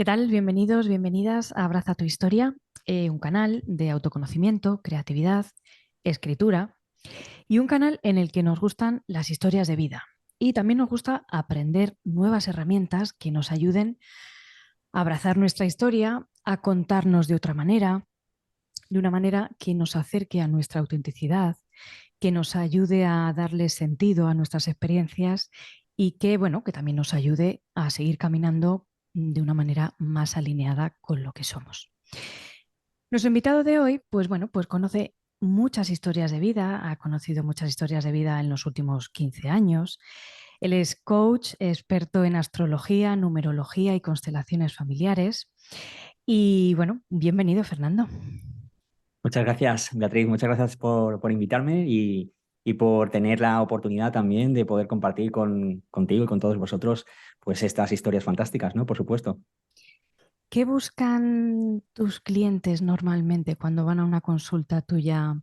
¿Qué tal? Bienvenidos, bienvenidas a Abraza tu Historia, un canal de autoconocimiento, creatividad, escritura y un canal en el que nos gustan las historias de vida. Y también nos gusta aprender nuevas herramientas que nos ayuden a abrazar nuestra historia, a contarnos de una manera que nos acerque a nuestra autenticidad, que nos ayude a darle sentido a nuestras experiencias y que, bueno, que también nos ayude a seguir caminando de una manera más alineada con lo que somos. Nuestro invitado de hoy, pues bueno, pues conoce muchas historias de vida, ha conocido muchas historias de vida en los últimos 15 años. Él es coach, experto en astrología, numerología y constelaciones familiares. Y bueno, bienvenido, Fernando. Muchas gracias, Beatriz. Muchas gracias por invitarme y por tener la oportunidad también de poder compartir contigo y con todos vosotros pues estas historias fantásticas, ¿no? Por supuesto. ¿Qué buscan tus clientes normalmente cuando van a una consulta tuya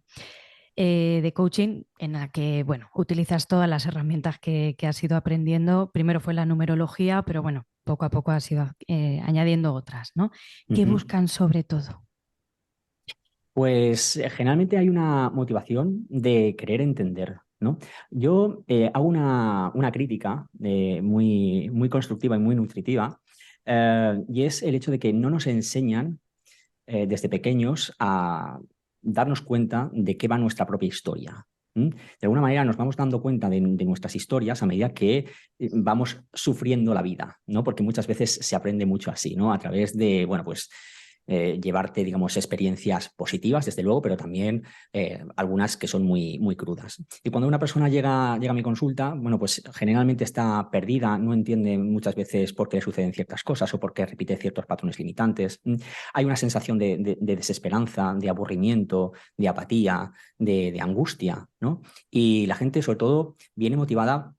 de coaching en la que, bueno, utilizas todas las herramientas que has ido aprendiendo? Primero fue la numerología, pero bueno, poco a poco has ido añadiendo otras, ¿no? ¿Qué Ujú. buscan sobre todo? Pues generalmente hay una motivación de querer entender, ¿no? Yo hago una crítica muy constructiva y muy nutritiva, y es el hecho de que no nos enseñan desde pequeños a darnos cuenta de qué va nuestra propia historia. ¿Mm? De alguna manera nos vamos dando cuenta de nuestras historias a medida que vamos sufriendo la vida, ¿no? Porque muchas veces se aprende mucho así, ¿no? A través de, bueno, pues llevarte, digamos, experiencias positivas, desde luego, pero también algunas que son muy crudas. Y cuando una persona llega a mi consulta, bueno, pues generalmente está perdida, no entiende muchas veces por qué le suceden ciertas cosas o por qué repite ciertos patrones limitantes. Hay una sensación de desesperanza, de aburrimiento, de apatía, de angustia, ¿no? Y la gente, sobre todo, viene motivada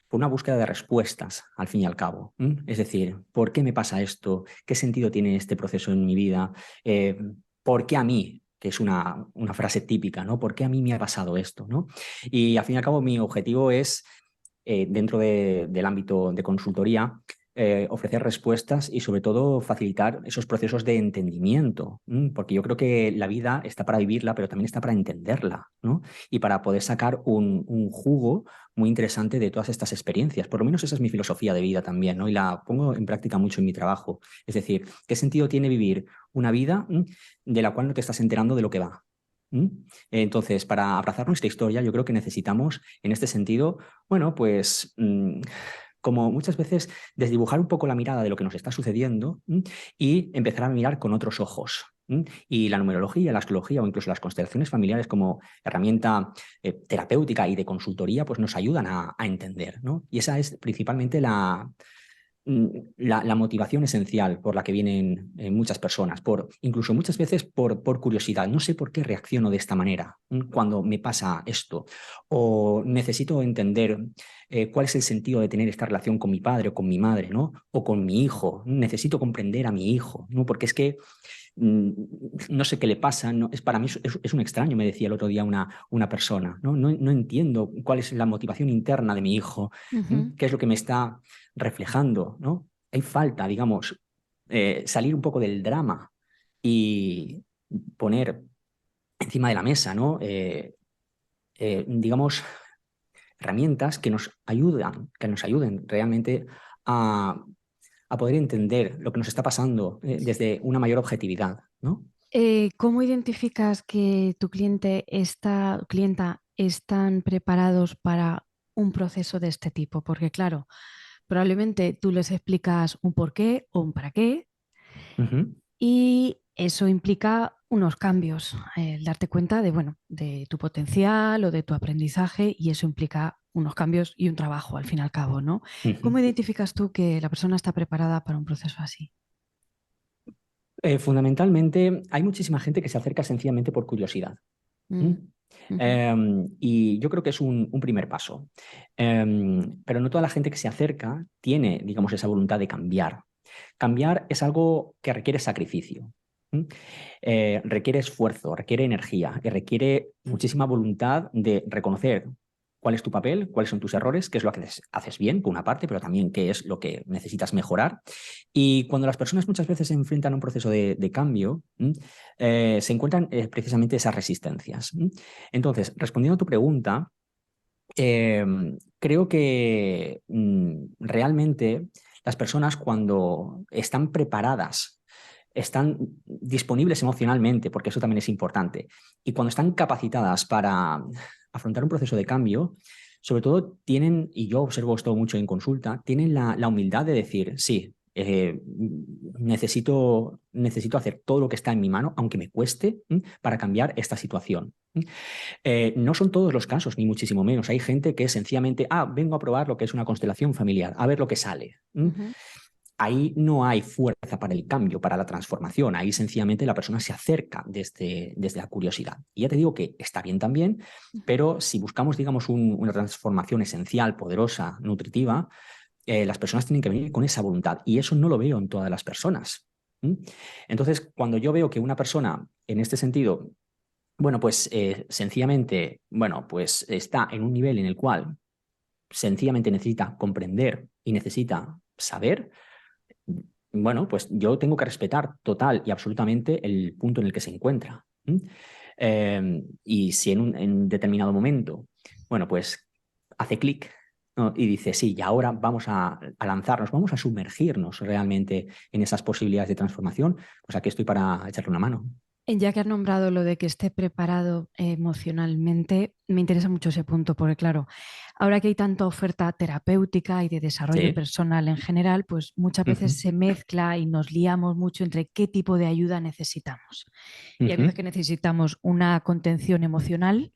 por una búsqueda de respuestas, al fin y al cabo. Es decir, ¿por qué me pasa esto? ¿Qué sentido tiene este proceso en mi vida? Eh, ¿Por qué a mí? Que es una frase típica, ¿no? ¿Por qué a mí me ha pasado esto? ¿No? Y al fin y al cabo, mi objetivo es, dentro del ámbito de consultoría, ofrecer respuestas y sobre todo facilitar esos procesos de entendimiento, porque yo creo que la vida está para vivirla, pero también está para entenderla, ¿no? Y para poder sacar un jugo muy interesante de todas estas experiencias. Por lo menos esa es mi filosofía de vida también, ¿no? Y la pongo en práctica mucho en mi trabajo. Es decir, ¿qué sentido tiene vivir una vida de la cual no te estás enterando de lo que va? ¿Mm? Entonces, para abrazar nuestra historia, yo creo que necesitamos, en este sentido, bueno, pues como muchas veces desdibujar un poco la mirada de lo que nos está sucediendo y empezar a mirar con otros ojos. Y la numerología, la astrología o incluso las constelaciones familiares como herramienta terapéutica y de consultoría, pues nos ayudan a entender, ¿no? Y esa es principalmente la motivación esencial por la que vienen muchas personas, incluso muchas veces por curiosidad. No sé por qué reacciono de esta manera cuando me pasa esto, o necesito entender cuál es el sentido de tener esta relación con mi padre o con mi madre, ¿no? O con mi hijo. Necesito comprender a mi hijo, ¿no? Porque es que mm, no sé qué le pasa, no, para mí es un extraño, me decía el otro día una persona, ¿no? No entiendo cuál es la motivación interna de mi hijo, Ujú. qué es lo que me está reflejando, ¿no? Hay falta, digamos, salir un poco del drama y poner encima de la mesa, ¿no? Digamos, herramientas que nos ayuden realmente a, a poder entender lo que nos está pasando desde una mayor objetividad, ¿no? ¿Cómo identificas que tu clienta están preparados para un proceso de este tipo? Porque claro, probablemente tú les explicas un por qué o un para qué. Ujú. Y eso implica unos cambios, el darte cuenta de, bueno, de tu potencial o de tu aprendizaje, y eso implica unos cambios y un trabajo al fin y al cabo, ¿no? ¿Cómo Ujú. identificas tú que la persona está preparada para un proceso así? Fundamentalmente, hay muchísima gente que se acerca sencillamente por curiosidad. ¿Mm? Mm, ujú. Y yo creo que es un primer paso. Pero no toda la gente que se acerca tiene, digamos, esa voluntad de cambiar. Cambiar es algo que requiere sacrificio. ¿Mm? Requiere esfuerzo, requiere energía y requiere muchísima voluntad de reconocer. cuál es tu papel, cuáles son tus errores, qué es lo que haces bien, por una parte, pero también qué es lo que necesitas mejorar. Y cuando las personas muchas veces se enfrentan a un proceso de cambio, se encuentran precisamente esas resistencias. Entonces, respondiendo a tu pregunta, creo que realmente las personas cuando están preparadas, están disponibles emocionalmente, porque eso también es importante, y cuando están capacitadas para afrontar un proceso de cambio, sobre todo tienen, y yo observo esto mucho en consulta, tienen la humildad de decir, sí, necesito hacer todo lo que está en mi mano, aunque me cueste, para cambiar esta situación. No son todos los casos, ni muchísimo menos. Hay gente que sencillamente, vengo a probar lo que es una constelación familiar, a ver lo que sale. Ahí no hay fuerza para el cambio, para la transformación. Ahí sencillamente la persona se acerca desde la curiosidad. Y ya te digo que está bien también, pero si buscamos, digamos, una transformación esencial, poderosa, nutritiva, las personas tienen que venir con esa voluntad. Y eso no lo veo en todas las personas. Entonces, cuando yo veo que una persona, en este sentido, bueno, pues sencillamente, bueno, pues está en un nivel en el cual sencillamente necesita comprender y necesita saber, bueno, pues yo tengo que respetar total y absolutamente el punto en el que se encuentra. Y si en determinado momento, bueno, pues hace clic, ¿no? Y dice, sí, y ahora vamos a lanzarnos, vamos a sumergirnos realmente en esas posibilidades de transformación, pues aquí estoy para echarle una mano. Ya que has nombrado lo de que esté preparado emocionalmente, me interesa mucho ese punto, porque claro, ahora que hay tanta oferta terapéutica y de desarrollo Sí. personal en general, pues muchas veces Ujú, se mezcla y nos liamos mucho entre qué tipo de ayuda necesitamos. Y hay veces ujú, que necesitamos una contención emocional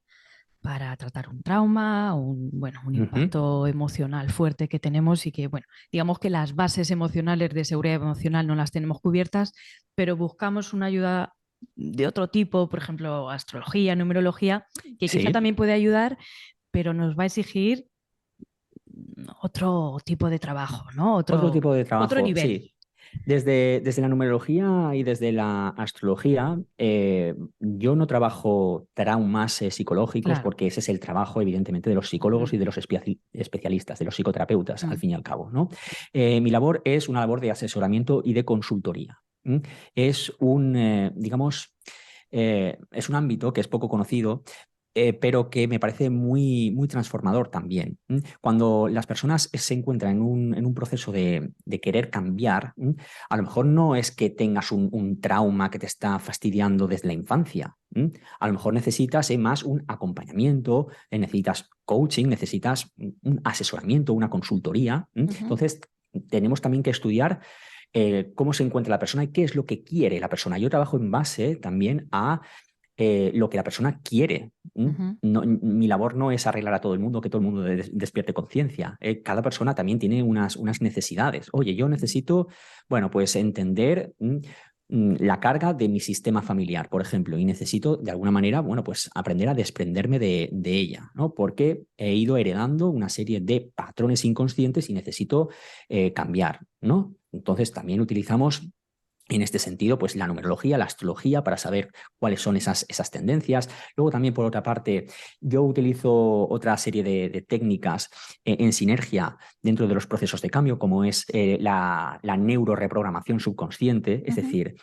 para tratar un trauma, bueno, un ujú. impacto emocional fuerte que tenemos y que, bueno, digamos que las bases emocionales de seguridad emocional no las tenemos cubiertas, pero buscamos una ayuda de otro tipo, por ejemplo, astrología, numerología, que quizá Sí, también puede ayudar, pero nos va a exigir otro tipo de trabajo, ¿no? otro Otro, tipo de otro trabajo, nivel. sí. Desde la numerología y desde la astrología, yo no trabajo traumas psicológicos Claro. porque ese es el trabajo, evidentemente, de los psicólogos Ujú, y de los especialistas, de los psicoterapeutas, al ujú. fin y al cabo, ¿no? Mi labor es una labor de asesoramiento y de consultoría. Es digamos, es un ámbito que es poco conocido, pero que me parece muy, muy transformador también. Cuando las personas se encuentran en un proceso de querer cambiar, a lo mejor no es que tengas un trauma que te está fastidiando desde la infancia. A lo mejor necesitas más un acompañamiento, necesitas coaching, necesitas un asesoramiento, una consultoría. Ujú. Entonces, tenemos también que estudiar cómo se encuentra la persona y qué es lo que quiere la persona. Yo trabajo en base también a lo que la persona quiere. Ujú. Mi labor no es arreglar a todo el mundo, que todo el mundo despierte conciencia. Cada persona también tiene unas necesidades. Oye, yo necesito, bueno, pues entender la carga de mi sistema familiar, por ejemplo, y necesito de alguna manera, bueno, pues aprender a desprenderme de ella, ¿no? Porque he ido heredando una serie de patrones inconscientes y necesito cambiar, ¿no? Entonces también utilizamos en este sentido, pues la numerología, la astrología, para saber cuáles son esas tendencias. Luego también, por otra parte, yo utilizo otra serie de técnicas en sinergia dentro de los procesos de cambio, como es la neuroreprogramación subconsciente, es Ujú. decir,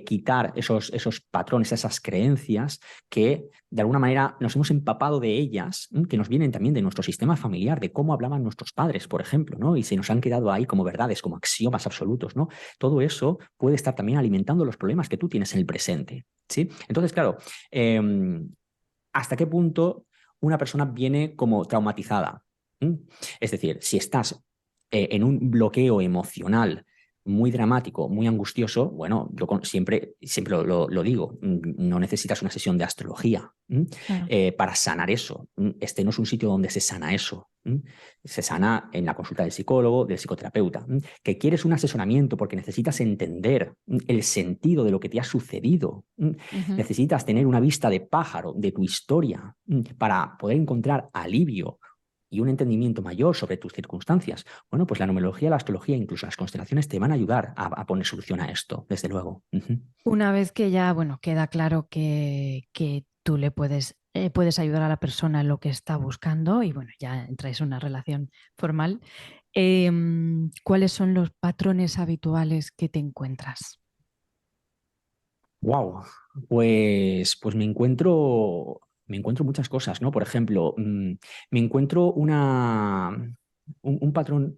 quitar esos patrones, esas creencias que de alguna manera nos hemos empapado de ellas, que nos vienen también de nuestro sistema familiar, de cómo hablaban nuestros padres, por ejemplo, ¿no? Y se nos han quedado ahí como verdades, como axiomas absolutos, ¿no? Todo eso puede estar también alimentando los problemas que tú tienes en el presente, ¿sí? Entonces, claro, eh, ¿hasta qué punto una persona viene como traumatizada? ¿Mm? Es decir, si estás en un bloqueo emocional muy dramático, muy angustioso, bueno, yo siempre lo digo, no necesitas una sesión de astrología Claro. para sanar eso. Este no es un sitio donde se sana eso. Se sana en la consulta del psicólogo, del psicoterapeuta. Que quieres un asesoramiento porque necesitas entender el sentido de lo que te ha sucedido. Ujú. Necesitas tener una vista de pájaro de tu historia para poder encontrar alivio y un entendimiento mayor sobre tus circunstancias. Bueno, pues la numerología, la astrología, incluso las constelaciones te van a ayudar a poner solución a esto, desde luego. Una vez que ya, bueno, queda claro que tú le puedes puedes ayudar a la persona en lo que está buscando y bueno, ya entráis en una relación formal. ¿Cuáles son los patrones habituales que te encuentras? Wow, pues me encuentro muchas cosas, ¿no? Por ejemplo, me encuentro un patrón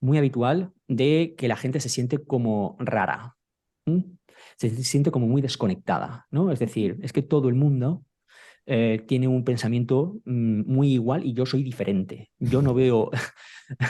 muy habitual de que la gente se siente como rara, ¿m? Se siente como muy desconectada, ¿no? Es decir, es que todo el mundo tiene un pensamiento muy igual y yo soy diferente. Yo no veo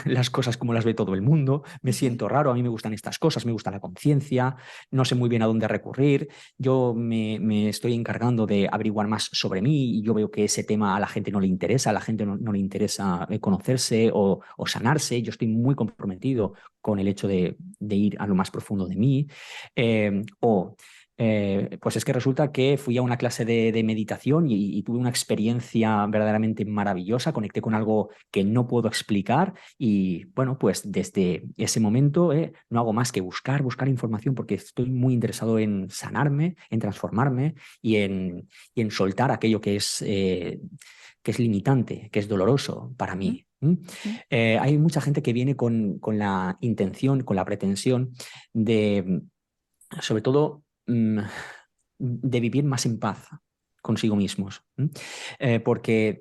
las cosas como las ve todo el mundo, me Ujú. siento raro, a mí me gustan estas cosas, me gusta la conciencia, no sé muy bien a dónde recurrir, yo me estoy encargando de averiguar más sobre mí y yo veo que ese tema a la gente no le interesa, a la gente no le interesa conocerse o sanarse, yo estoy muy comprometido con el hecho de ir a lo más profundo de mí. Pues es que resulta que fui a una clase de meditación y tuve una experiencia verdaderamente maravillosa, conecté con algo que no puedo explicar y bueno, pues desde ese momento no hago más que buscar información porque estoy muy interesado en sanarme, en transformarme y en soltar aquello que es limitante, que es doloroso para Ujú, mí. ujú, Hay mucha gente que viene con la intención, con la pretensión de, sobre todo, de vivir más en paz consigo mismos. Porque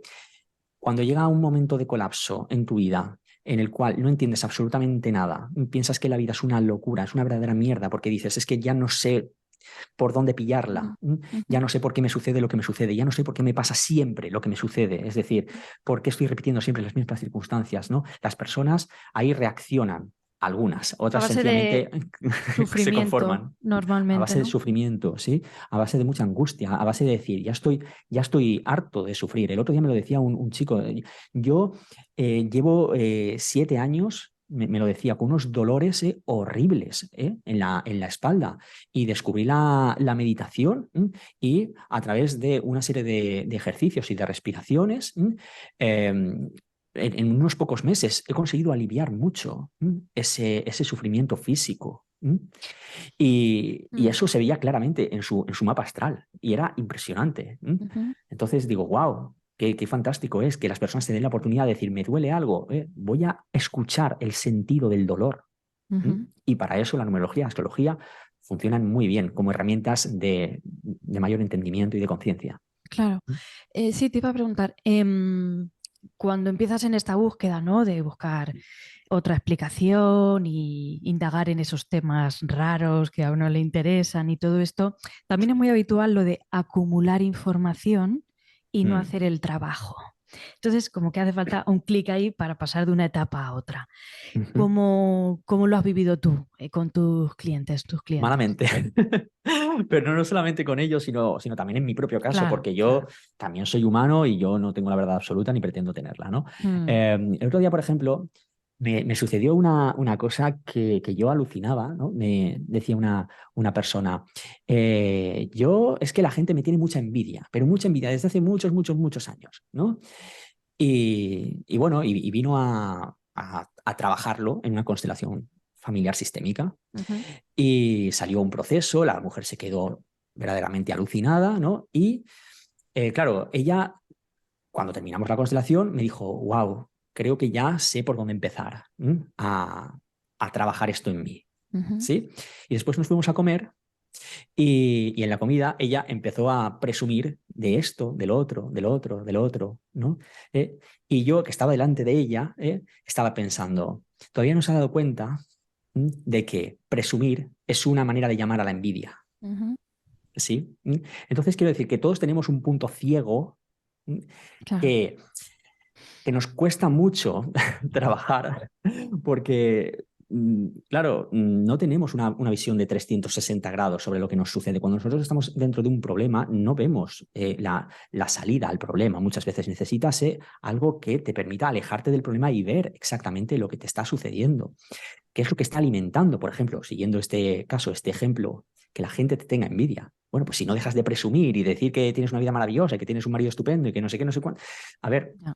cuando llega un momento de colapso en tu vida, en el cual no entiendes absolutamente nada, piensas que la vida es una locura, es una verdadera mierda, porque dices, es que ya no sé por dónde pillarla, ujú, ya no sé por qué me sucede lo que me sucede, ya no sé por qué me pasa siempre lo que me sucede, es decir, por qué estoy repitiendo siempre las mismas circunstancias, ¿no? Las personas ahí reaccionan. Algunas, A otras base de sencillamente se sufrimiento, conforman a normalmente, base de ¿no? sufrimiento, ¿sí? A base de mucha angustia, a base de decir, ya estoy harto de sufrir. El otro día me lo decía un chico, yo llevo 7 años, me lo decía, con unos dolores horribles en la espalda y descubrí la meditación y a través de una serie de ejercicios y de respiraciones, en unos pocos meses he conseguido aliviar mucho ese sufrimiento físico. Y Mm, eso se veía claramente en su mapa astral y era impresionante. ujú, Entonces digo, wow, qué fantástico es que las personas se den la oportunidad de decir, me duele algo, voy a escuchar el sentido del dolor. ¿m? ujú. Y para eso la numerología y la astrología funcionan muy bien como herramientas de mayor entendimiento y de conciencia. Claro. Sí, te iba a preguntar, cuando empiezas en esta búsqueda, ¿no? De buscar otra explicación y indagar en esos temas raros que a uno le interesan y todo esto, también es muy habitual lo de acumular información y no Mm. hacer el trabajo. Entonces, como que hace falta un clic ahí para pasar de una etapa a otra. Ujú. ¿Cómo lo has vivido tú con tus clientes, tus clientes? Malamente. Pero no solamente con ellos, sino también en mi propio caso, Claro, porque yo claro. también soy humano y yo no tengo la verdad absoluta ni pretendo tenerla, ¿no? Mm, El otro día, por ejemplo, me sucedió una cosa que yo alucinaba, ¿no? Me decía una persona, es que la gente me tiene mucha envidia, pero mucha envidia desde hace muchos, muchos, muchos años, ¿no? Y bueno, y vino a trabajarlo en una constelación familiar sistémica ujú, y salió un proceso, la mujer se quedó verdaderamente alucinada, ¿no? Y claro, ella, cuando terminamos la constelación, me dijo, wow, creo que ya sé por dónde empezar a trabajar esto en mí, ujú. ¿sí? Y después nos fuimos a comer y en la comida ella empezó a presumir de esto, del otro, del otro, del otro, ¿no? Y yo, que estaba delante de ella, estaba pensando, todavía no se ha dado cuenta de que presumir es una manera de llamar a la envidia, Ujú, ¿sí? Entonces quiero decir que todos tenemos un punto ciego ¿m? claro. que, que nos cuesta mucho trabajar porque, claro, no tenemos una visión de 360 grados sobre lo que nos sucede. Cuando nosotros estamos dentro de un problema, no vemos la salida al problema. Muchas veces necesitas algo que te permita alejarte del problema y ver exactamente lo que te está sucediendo. ¿Qué es lo que está alimentando? Por ejemplo, siguiendo este caso, este ejemplo, que la gente te tenga envidia. Bueno, pues si no dejas de presumir y decir que tienes una vida maravillosa, y que tienes un marido estupendo y que no sé qué, no sé cuánto. A ver, Ya,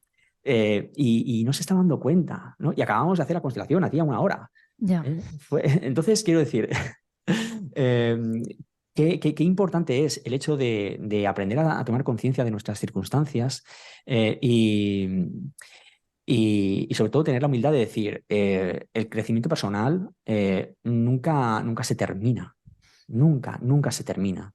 y no se está dando cuenta, ¿no? Y acabamos de hacer la constelación, hacía una hora. ya. Entonces, quiero decir, eh, qué importante es el hecho de aprender a tomar conciencia de nuestras circunstancias y sobre todo tener la humildad de decir, el crecimiento personal nunca se termina, nunca se termina,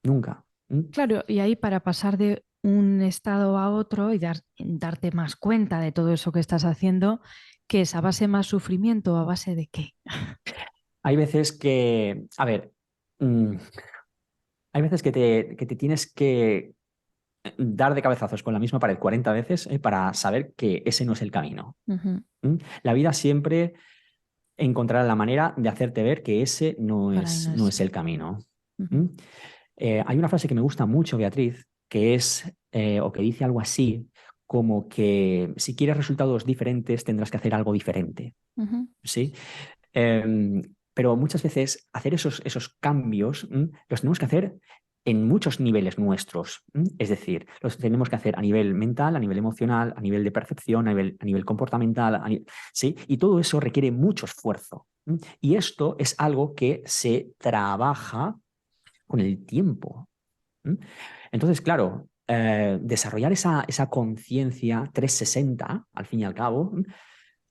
nunca. ¿Mm? Claro, y ahí para pasar de un estado a otro y darte más cuenta de todo eso que estás haciendo, ¿qué es a base más sufrimiento o a base de qué? Hay veces que, a ver, mm, hay veces que te tienes que dar de cabezazos con la misma pared 40 veces para saber que ese no es el camino. Ujú. ¿Mm? La vida siempre encontrará la manera de hacerte ver que ese Por ahí no no es. es el camino. Ujú. ¿Mm? Hay una frase que me gusta mucho, Beatriz, que es, o que dice algo así, como que si quieres resultados diferentes tendrás que hacer algo diferente. Ujú. ¿Sí? Eh, pero muchas veces hacer esos cambios los tenemos que hacer en muchos niveles nuestros. Es decir, los tenemos que hacer a nivel mental, a nivel emocional, a nivel de percepción, a nivel comportamental, ¿sí? Y todo eso requiere mucho esfuerzo. Y esto es algo que se trabaja con el tiempo. ¿Mm? Entonces, claro, desarrollar esa conciencia 360, al fin y al cabo,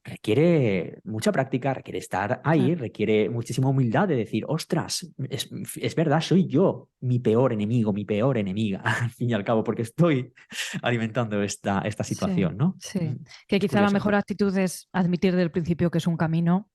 requiere mucha práctica, requiere estar ahí, Claro. requiere muchísima humildad de decir, ostras, es verdad, soy yo mi peor enemigo, mi peor enemiga, al fin y al cabo, porque estoy alimentando esta Sí, situación, ¿no? sí. Que Es quizá la curioso. mejor actitud es admitir del principio que es un camino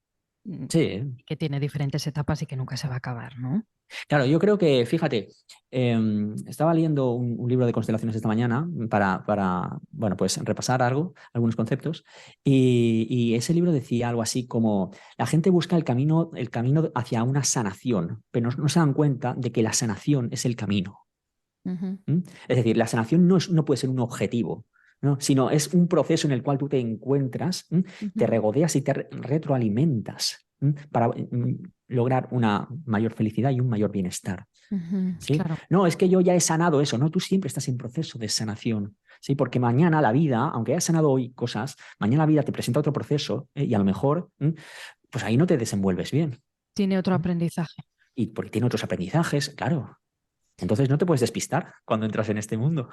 Sí, que tiene diferentes etapas y que nunca se va a acabar, ¿no? claro, yo creo que, fíjate, estaba leyendo un libro de constelaciones esta mañana bueno, pues repasar algunos conceptos, y ese libro decía algo así como, la gente busca el camino hacia una sanación, pero no se dan cuenta de que la sanación es el camino. Ujú. ¿Mm? Es decir, la sanación no puede ser un objetivo, ¿no? Sino es un proceso en el cual tú te encuentras, te Ujú. regodeas y te retroalimentas para lograr una mayor felicidad y un mayor bienestar. Ujú. ¿Sí? Claro. No, es que yo ya he sanado eso, no, tú siempre estás en proceso de sanación, ¿sí? Porque mañana la vida, aunque hayas sanado hoy cosas, mañana la vida te presenta otro proceso y a lo mejor, pues ahí no te desenvuelves bien. Tiene otro ¿Mm? aprendizaje. Y porque tiene otros aprendizajes, claro. Entonces no te puedes despistar cuando entras en este mundo.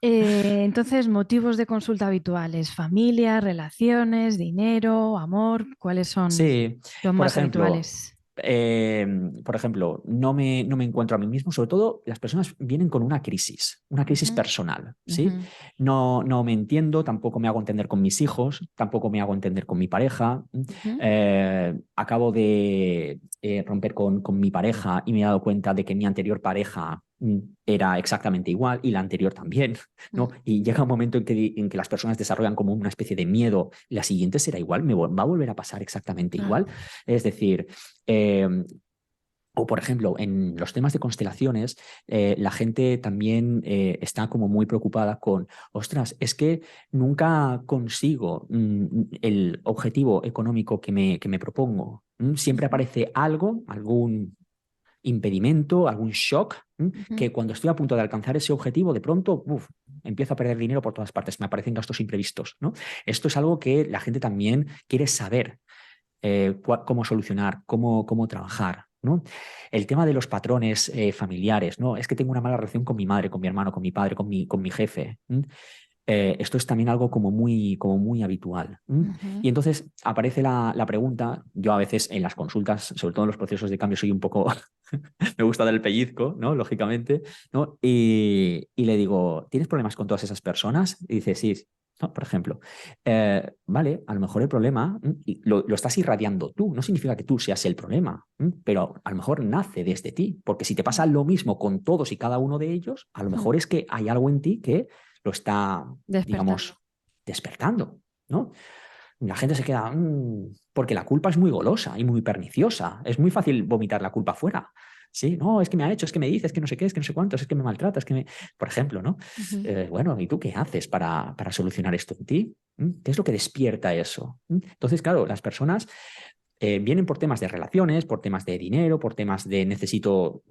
Entonces, motivos de consulta habituales, familia, relaciones, dinero, amor, ¿cuáles son Sí, los por más ejemplo, habituales? eh, no me encuentro a mí mismo, sobre todo las personas vienen con una crisis Ujú. personal, ¿sí? Ujú. No me entiendo, tampoco me hago entender con mis hijos, tampoco me hago entender con mi pareja. Ujú. Acabo de romper con mi pareja y me he dado cuenta de que mi anterior pareja era exactamente igual y la anterior también, ¿no? Ujú. Y llega un momento en que las personas desarrollan como una especie de miedo, la siguiente será igual, va a volver a pasar exactamente Claro. igual. Es decir, eh, o por ejemplo, en los temas de constelaciones, la gente también está como muy preocupada con, ostras, es que nunca consigo el objetivo económico que me propongo. Siempre Ujú. aparece algo, algún impedimento, algún shock, Ujú. que cuando estoy a punto de alcanzar ese objetivo, de pronto, empiezo a perder dinero por todas partes, me aparecen gastos imprevistos, ¿no? Esto es algo que la gente también quiere saber, cómo solucionar, cómo trabajar, ¿no? El tema de los patrones familiares, ¿no? Es que tengo una mala relación con mi madre, con mi hermano, con mi padre, con mi jefe. Esto es también algo como muy habitual. Ujú. Y entonces aparece la pregunta, yo a veces en las consultas, sobre todo en los procesos de cambio, soy un poco, me gusta dar el pellizco, ¿no? Lógicamente, ¿no? Y le digo, ¿tienes problemas con todas esas personas? Y dice, sí. ¿No? Por ejemplo, vale, a lo mejor el problema y lo estás irradiando tú, no significa que tú seas el problema, pero a lo mejor nace desde ti, porque si te pasa lo mismo con todos y cada uno de ellos, a lo Ujú. mejor es que hay algo en ti que lo está, Despertando. digamos, despertando, ¿no? La gente se queda, porque la culpa es muy golosa y muy perniciosa. Es muy fácil vomitar la culpa fuera. Sí, no, es que me ha hecho, es que me dice, es que no sé qué, es que no sé cuántos, es que me maltrata, es que me... Por ejemplo, ¿no? Ujú. Bueno, ¿y tú qué haces para solucionar esto en ti? ¿Qué es lo que despierta eso? Entonces, claro, las personas vienen por temas de relaciones, por temas de dinero, por temas de necesito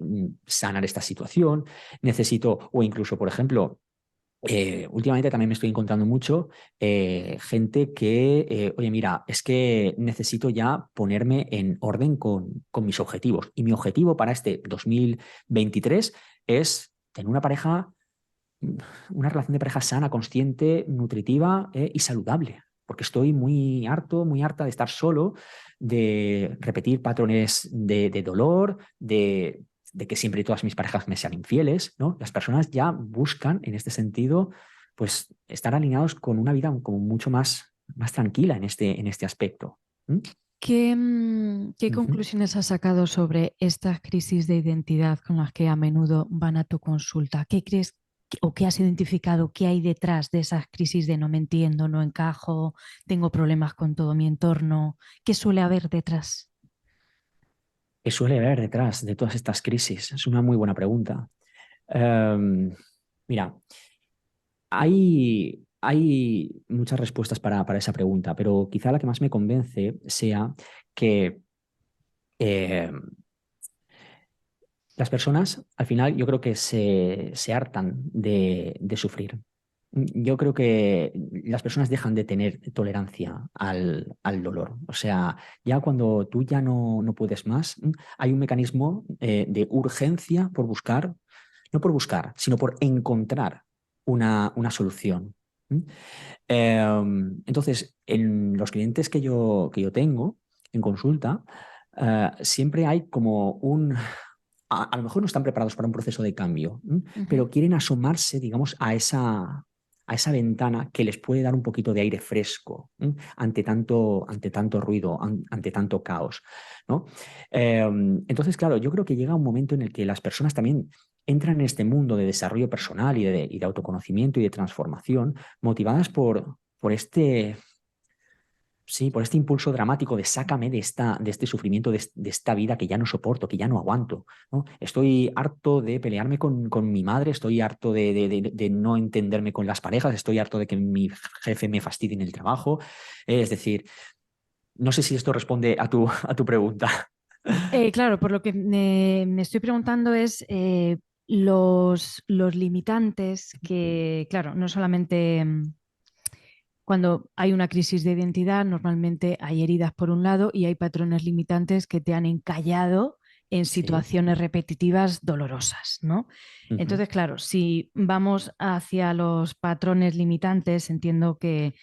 sanar esta situación, necesito, o incluso, por ejemplo, últimamente también me estoy encontrando mucho gente que, oye, mira, es que necesito ya ponerme en orden con mis objetivos. Y mi objetivo para este 2023 es tener una pareja, una relación de pareja sana, consciente, nutritiva y saludable. Porque estoy muy harto, muy harta de estar solo, de repetir patrones de dolor, de que siempre todas mis parejas me sean infieles, ¿no? Las personas ya buscan, en este sentido, pues estar alineados con una vida como mucho más tranquila en este aspecto. ¿Mm? ¿Qué Ujú. conclusiones has sacado sobre estas crisis de identidad con las que a menudo van a tu consulta? ¿Qué crees o qué has identificado que hay detrás de esas crisis de no me entiendo, no encajo, tengo problemas con todo mi entorno? ¿Qué suele haber detrás? ¿Qué suele haber detrás de todas estas crisis? Es una muy buena pregunta. Mira, hay muchas respuestas para esa pregunta, pero quizá la que más me convence sea que eh, las personas, al final, yo creo que se hartan de sufrir. Yo creo que las personas dejan de tener tolerancia al dolor. O sea, ya cuando tú ya no puedes más, hay un mecanismo de urgencia por buscar, no por buscar, sino por encontrar una solución. ¿Mm? Entonces, en los clientes que yo tengo en consulta, siempre hay como a lo mejor no están preparados para un proceso de cambio, Ujú. pero quieren asomarse, digamos, a esa ventana que les puede dar un poquito de aire fresco ante tanto ruido, ante tanto caos, ¿no? Entonces, claro, yo creo que llega un momento en el que las personas también entran en este mundo de desarrollo personal y de autoconocimiento y de transformación, motivadas por este, sí, por este impulso dramático de sácame de este sufrimiento, de esta vida que ya no soporto, que ya no aguanto, ¿no? Estoy harto de pelearme con mi madre, estoy harto de no entenderme con las parejas, estoy harto de que mi jefe me fastidie en el trabajo. Es decir, no sé si esto responde a a tu pregunta. Claro, por lo que me estoy preguntando es los limitantes que, claro, no solamente cuando hay una crisis de identidad, normalmente hay heridas por un lado y hay patrones limitantes que te han encallado en Sí. situaciones repetitivas dolorosas, ¿no? Ujú. Entonces, claro, si vamos hacia los patrones limitantes, entiendo que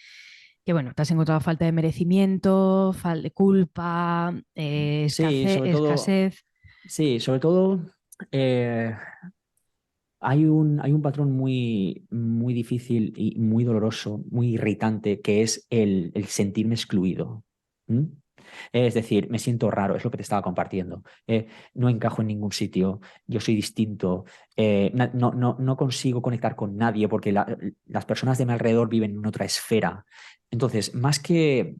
bueno, te has encontrado falta de merecimiento, falta de culpa, Sí, escasez. sí, sobre todo eh, hay un patrón muy difícil y muy doloroso, muy irritante, que es el sentirme excluido. ¿Mm? Es decir, me siento raro, es lo que te estaba compartiendo. No encajo en ningún sitio, yo soy distinto, no consigo conectar con nadie porque las personas de mi alrededor viven en otra esfera. Entonces, más que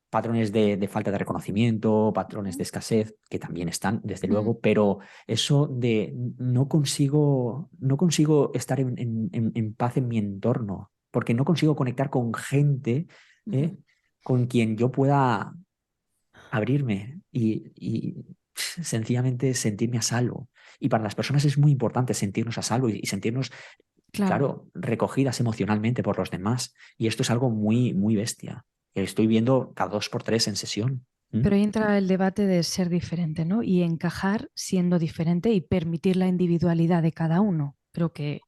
patrones de falta de reconocimiento, patrones de escasez, que también están, desde Mm, luego, pero eso de no consigo estar en paz en mi entorno, porque no consigo conectar con gente ujú. ¿eh? con quien yo pueda abrirme y sencillamente sentirme a salvo. Y para las personas es muy importante sentirnos a salvo y sentirnos, Claro. claro, recogidas emocionalmente por los demás. Y esto es algo muy bestia, que estoy viendo cada dos por tres en sesión. ¿Mm? Pero ahí entra el debate de ser diferente, ¿no? Y encajar siendo diferente y permitir la individualidad de cada uno. Creo que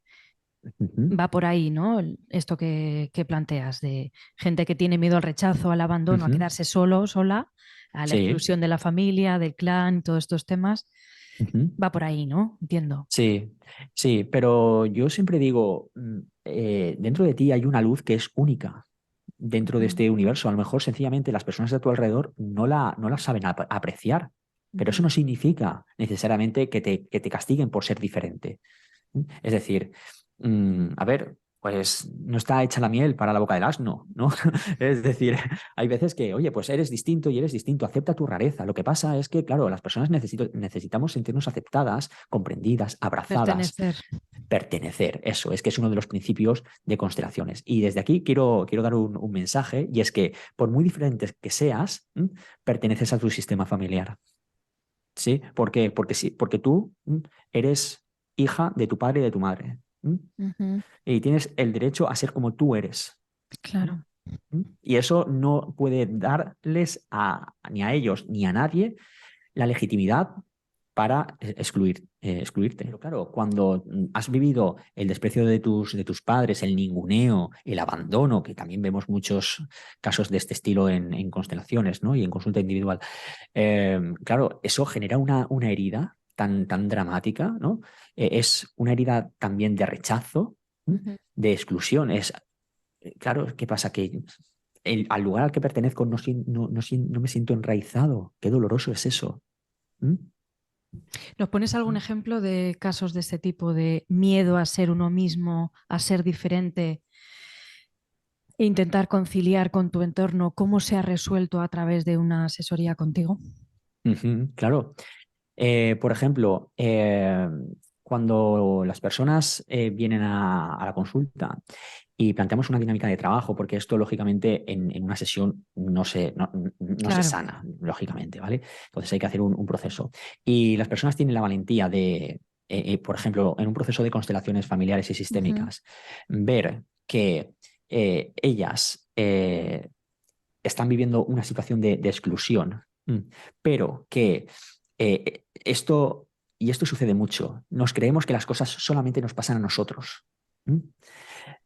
Ujú, va por ahí, ¿no? Esto que planteas de gente que tiene miedo al rechazo, al abandono, a ujú. quedarse solo, sola, a la Sí. exclusión de la familia, del clan, todos estos temas. Ujú. Va por ahí, ¿no? Entiendo. Sí, sí, pero yo siempre digo, dentro de ti hay una luz que es única dentro de Ujú, este universo. A lo mejor sencillamente las personas de tu alrededor no la saben apreciar, pero eso ujú. no significa necesariamente que te castiguen por ser diferente. Es decir, a ver, pues no está hecha la miel para la boca del asno, ¿no? Es decir, hay veces que, oye, pues eres distinto y eres distinto, acepta tu rareza. Lo que pasa es que, claro, las personas necesitamos sentirnos aceptadas, comprendidas, abrazadas, Pertenecer. pertenecer. Eso es que es uno de los principios de constelaciones. Y desde aquí quiero dar un mensaje y es que por muy diferentes que seas, perteneces a tu sistema familiar. ¿Sí? ¿Por qué? Porque sí, porque tú eres hija de tu padre y de tu madre. ¿m? Ujú. Y tienes el derecho a ser como tú eres. Claro. Y eso no puede darles ni a ellos ni a nadie la legitimidad para excluirte. Pero claro, cuando has vivido el desprecio de tus padres, el ninguneo, el abandono, que también vemos muchos casos de este estilo en constelaciones, ¿no? Y en consulta individual, claro, eso genera una herida tan dramática, ¿no? Es una herida también de rechazo, ¿m? Ujú. De exclusión. Claro, ¿qué pasa? Que al lugar al que pertenezco no me siento enraizado. Qué doloroso es eso. ¿Mm? ¿Nos pones algún ejemplo de casos de este tipo de miedo a ser uno mismo, a ser diferente e intentar conciliar con tu entorno? ¿Cómo se ha resuelto a través de una asesoría contigo? Ujú, claro. Por ejemplo, cuando las personas vienen a la consulta y planteamos una dinámica de trabajo, porque esto lógicamente en una sesión no se Claro. sana, lógicamente, ¿vale? Entonces hay que hacer un proceso. Y las personas tienen la valentía de, por ejemplo, en un proceso de constelaciones familiares y Ujú. sistémicas, ver que ellas están viviendo una situación de exclusión, pero que esto, y esto sucede mucho, nos creemos que las cosas solamente nos pasan a nosotros. ¿Mm?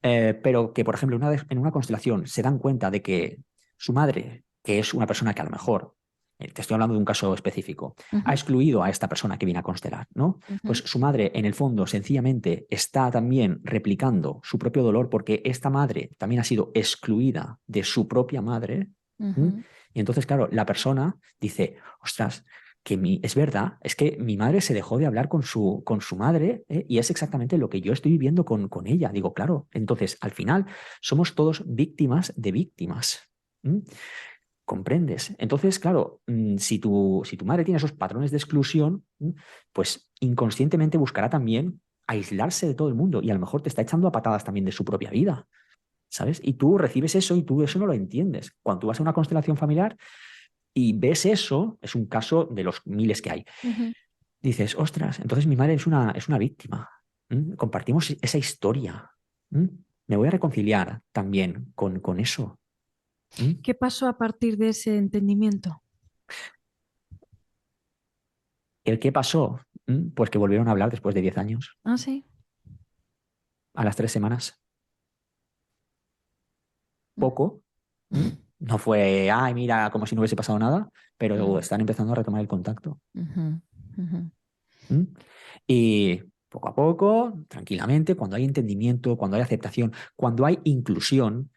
Pero que, por ejemplo, una vez en una constelación se dan cuenta de que su madre, que es una persona que a lo mejor, te estoy hablando de un caso específico, ha Ujú. excluido a esta persona que viene a constelar, ¿no? Pues Ujú. su madre, en el fondo, sencillamente está también replicando su propio dolor porque esta madre también ha sido excluida de su propia madre. ¿Mm? Ujú. Y entonces, claro, la persona dice, ostras, es verdad, es que mi madre se dejó de hablar con su madre, y es exactamente lo que yo estoy viviendo con ella. Digo, claro, entonces al final somos todos víctimas de víctimas. ¿Mm? ¿Comprendes? Entonces, claro, si tu madre tiene esos patrones de exclusión, pues inconscientemente buscará también aislarse de todo el mundo y a lo mejor te está echando a patadas también de su propia vida. ¿Sabes? Y tú recibes eso y tú eso no lo entiendes. Cuando tú vas a una constelación familiar y ves eso, es un caso de los miles que hay, Ujú. dices, ostras, entonces mi madre es una víctima. Compartimos esa historia. ¿Mm? Me voy a reconciliar también con eso. ¿Mm? ¿Qué pasó a partir de ese entendimiento? ¿El qué pasó? Pues que volvieron a hablar después de 10 años, Ah, sí. a las 3 semanas. Mm. Poco. ¿Mm? No fue, ay, mira, como si no hubiese pasado nada, pero Mm. están empezando a retomar el contacto. Ujú. Ujú. ¿Mm? Y poco a poco, tranquilamente, cuando hay entendimiento, cuando hay aceptación, cuando hay inclusión,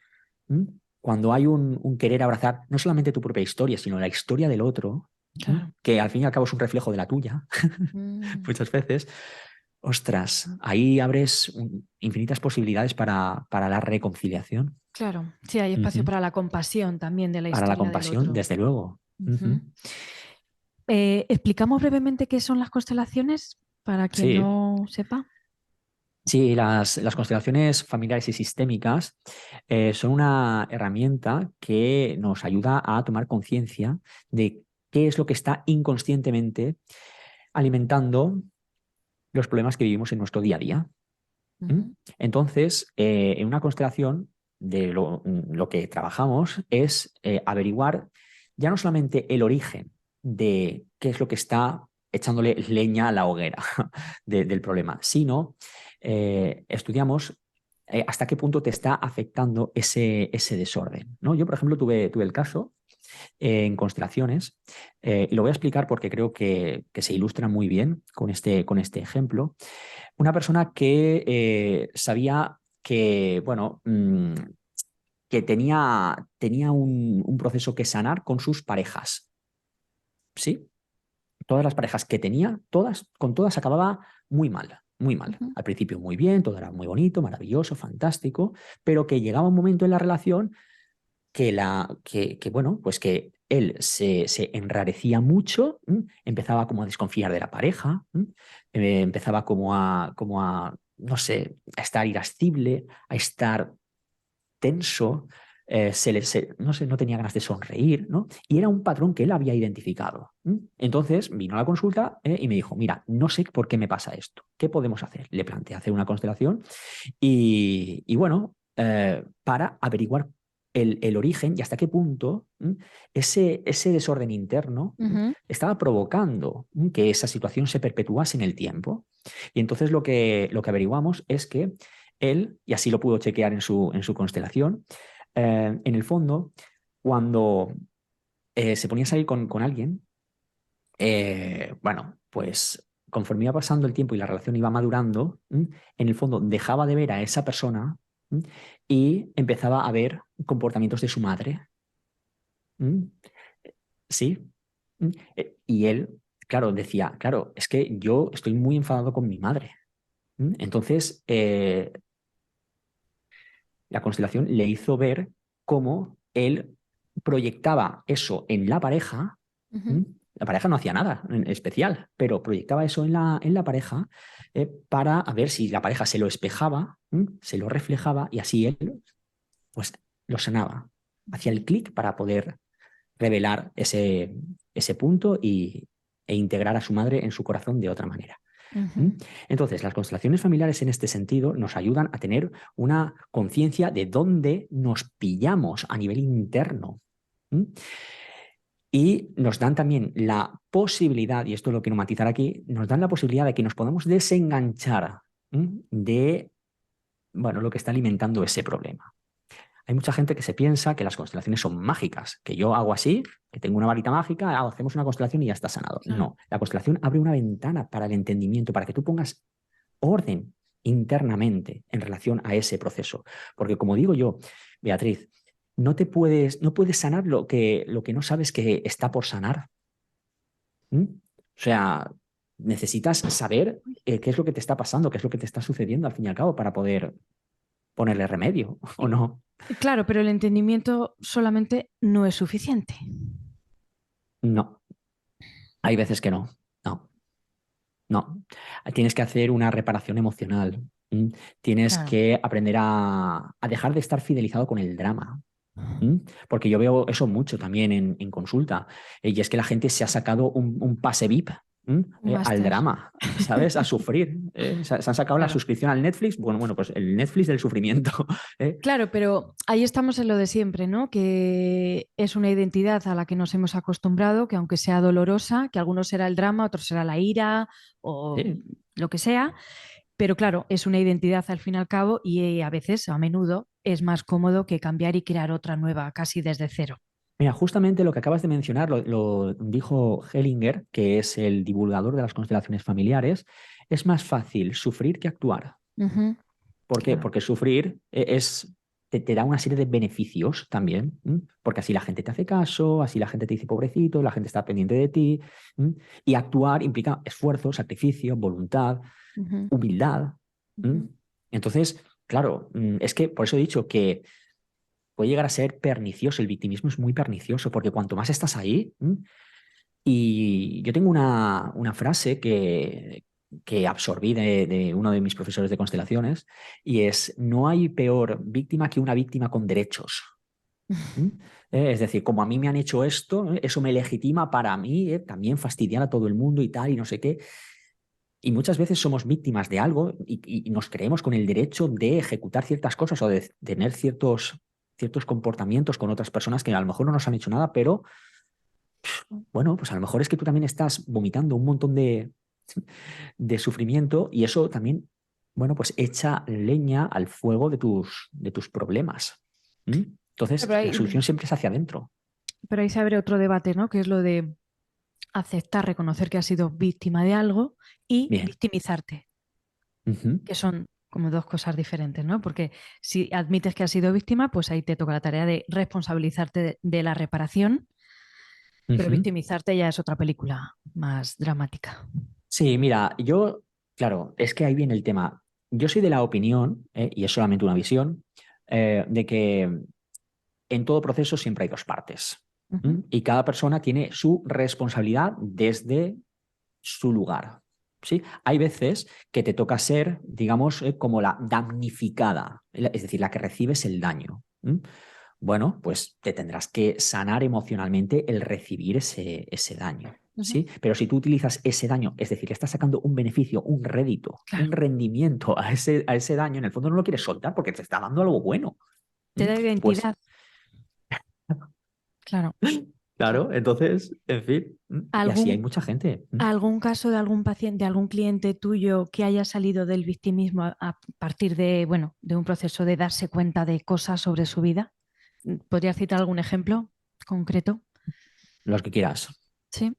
¿m? Cuando hay un querer abrazar no solamente tu propia historia, sino la historia del otro, Claro. que al fin y al cabo es un reflejo de la tuya, Mm. muchas veces, ostras, ahí abres infinitas posibilidades para la reconciliación. Claro. Sí, hay espacio Ujú. para la compasión también de la Para la historia del compasión, otro. desde luego. Ujú. Ujú. ¿Explicamos brevemente qué son las constelaciones para quien Sí, no sepa? sí, las constelaciones familiares y sistémicas son una herramienta que nos ayuda a tomar conciencia de qué es lo que está inconscientemente alimentando los problemas que vivimos en nuestro día a día. ¿Mm? Ujú. Entonces, en una constelación, lo que trabajamos es averiguar ya no solamente el origen de qué es lo que está echándole leña a la hoguera del problema, sino estudiamos hasta qué punto te está afectando ese desorden, ¿no? Yo, por ejemplo, tuve el caso en constelaciones, y lo voy a explicar porque creo que se ilustra muy bien con este ejemplo. Una persona que sabía que, bueno, que tenía un proceso que sanar con sus parejas, ¿sí? Todas las parejas que tenía, con todas acababa muy mal, muy mal. Ujú. Al principio muy bien, todo era muy bonito, maravilloso, fantástico, pero que llegaba un momento en la relación bueno, pues que él se enrarecía mucho, empezaba como a desconfiar de la pareja, empezaba como a, no sé, a estar irascible, a estar tenso, no sé, no tenía ganas de sonreír, ¿no? Y era un patrón que él había identificado. Entonces vino a la consulta y me dijo, mira, no sé por qué me pasa esto, ¿qué podemos hacer? Le planteé hacer una constelación y bueno, para averiguar el origen y hasta qué punto ese desorden interno Ujú, estaba provocando que esa situación se perpetuase en el tiempo. Y entonces lo que averiguamos es que él, y así lo pudo chequear en su constelación, en el fondo, cuando se ponía a salir con alguien, bueno, pues conforme iba pasando el tiempo y la relación iba madurando, en el fondo dejaba de ver a esa persona y empezaba a ver comportamientos de su madre. ¿m? Sí. Y él, claro, decía, claro, es que yo estoy muy enfadado con mi madre. Entonces, la constelación le hizo ver cómo él proyectaba eso en la pareja. ujú. ¿m? La pareja no hacía nada en especial, pero proyectaba eso en la pareja para a ver si la pareja se lo espejaba, se lo reflejaba y así él pues lo sanaba. Hacía el clic para poder revelar ese punto e integrar a su madre en su corazón de otra manera. Ujú. ¿Mm? Entonces, las constelaciones familiares en este sentido nos ayudan a tener una conciencia de dónde nos pillamos a nivel interno. ¿Mm? Y nos dan también la posibilidad, y esto lo quiero matizar aquí, nos dan la posibilidad de que nos podamos desenganchar de bueno, lo que está alimentando ese problema. Hay mucha gente que se piensa que las constelaciones son mágicas, que yo hago así, que tengo una varita mágica, hacemos una constelación y ya está sanado. Claro. No, la constelación abre una ventana para el entendimiento, para que tú pongas orden internamente en relación a ese proceso. Porque como digo yo, Beatriz, no puedes sanar lo que no sabes que está por sanar. ¿Mm? O sea, necesitas saber qué es lo que te está pasando, qué es lo que te está sucediendo al fin y al cabo para poder ponerle remedio, ¿o no? Claro, pero el entendimiento solamente no es suficiente. No, hay veces que no. No, no. Tienes que hacer una reparación emocional. Tienes Claro. que aprender a dejar de estar fidelizado con el drama. Porque yo veo eso mucho también en consulta. Y es que la gente se ha sacado un pase VIP Un al máster. drama, ¿sabes? A sufrir. Se han sacado la Claro. suscripción al Netflix. Bueno, pues el Netflix del sufrimiento. ¿eh? Claro, pero ahí estamos en lo de siempre, ¿no? Que es una identidad a la que nos hemos acostumbrado, que aunque sea dolorosa, que algunos será el drama, otros será la ira o Sí. lo que sea, pero claro, es una identidad al fin y al cabo y a veces, a menudo, es más cómodo que cambiar y crear otra nueva, casi desde cero. Mira, justamente lo que acabas de mencionar lo dijo Hellinger, que es el divulgador de las constelaciones familiares. Es más fácil sufrir que actuar. Ujú, ¿Por qué? claro. Porque sufrir te da una serie de beneficios también, porque así la gente te hace caso, así la gente te dice pobrecito, la gente está pendiente de ti, y actuar implica esfuerzo, sacrificio, voluntad, Ujú, humildad. ¿m? ujú. Entonces, claro, es que por eso he dicho que puede llegar a ser pernicioso, el victimismo es muy pernicioso, porque cuanto más estás ahí, y yo tengo una frase que absorbí de uno de mis profesores de constelaciones, y es, no hay peor víctima que una víctima con derechos. ¿Mm? Es decir, como a mí me han hecho esto, eso me legitima para mí también fastidiar a todo el mundo y tal, y no sé qué. Y muchas veces somos víctimas de algo y nos creemos con el derecho de ejecutar ciertas cosas o de tener ciertos comportamientos con otras personas que a lo mejor no nos han hecho nada, pero bueno, pues a lo mejor es que tú también estás vomitando un montón de sufrimiento y eso también, bueno, pues echa leña al fuego de tus problemas. ¿Mm? Entonces, Pero la ahí, solución siempre es hacia adentro. pero ahí se abre otro debate, ¿no? Que es lo de aceptar, reconocer que has sido víctima de algo y Bien. victimizarte, Ujú, que son como dos cosas diferentes, ¿no? Porque si admites que has sido víctima, pues ahí te toca la tarea de responsabilizarte de la reparación, pero ujú. victimizarte ya es otra película más dramática. Sí, mira, yo, claro, es que ahí viene el tema. Yo soy de la opinión, y es solamente una visión, de que en todo proceso siempre hay dos partes. Ujú, Y cada persona tiene su responsabilidad desde su lugar. ¿Sí? Hay veces que te toca ser, digamos, como la damnificada, es decir, la que recibes el daño. bueno, pues te tendrás que sanar emocionalmente el recibir ese daño. Ujú. ¿Sí? Pero si tú utilizas ese daño, es decir, le estás sacando un beneficio, un rédito, Claro, un rendimiento a ese daño, en el fondo no lo quieres soltar porque te está dando algo bueno. te ¿Mm? da Pues identidad, claro, claro. claro, entonces, en fin, y así hay ¿Algún, mucha gente. algún caso de algún paciente, de algún cliente tuyo que haya salido del victimismo a partir de, bueno, de un proceso de darse cuenta de cosas sobre su vida? ¿Podrías citar algún ejemplo concreto? Los que quieras. Sí.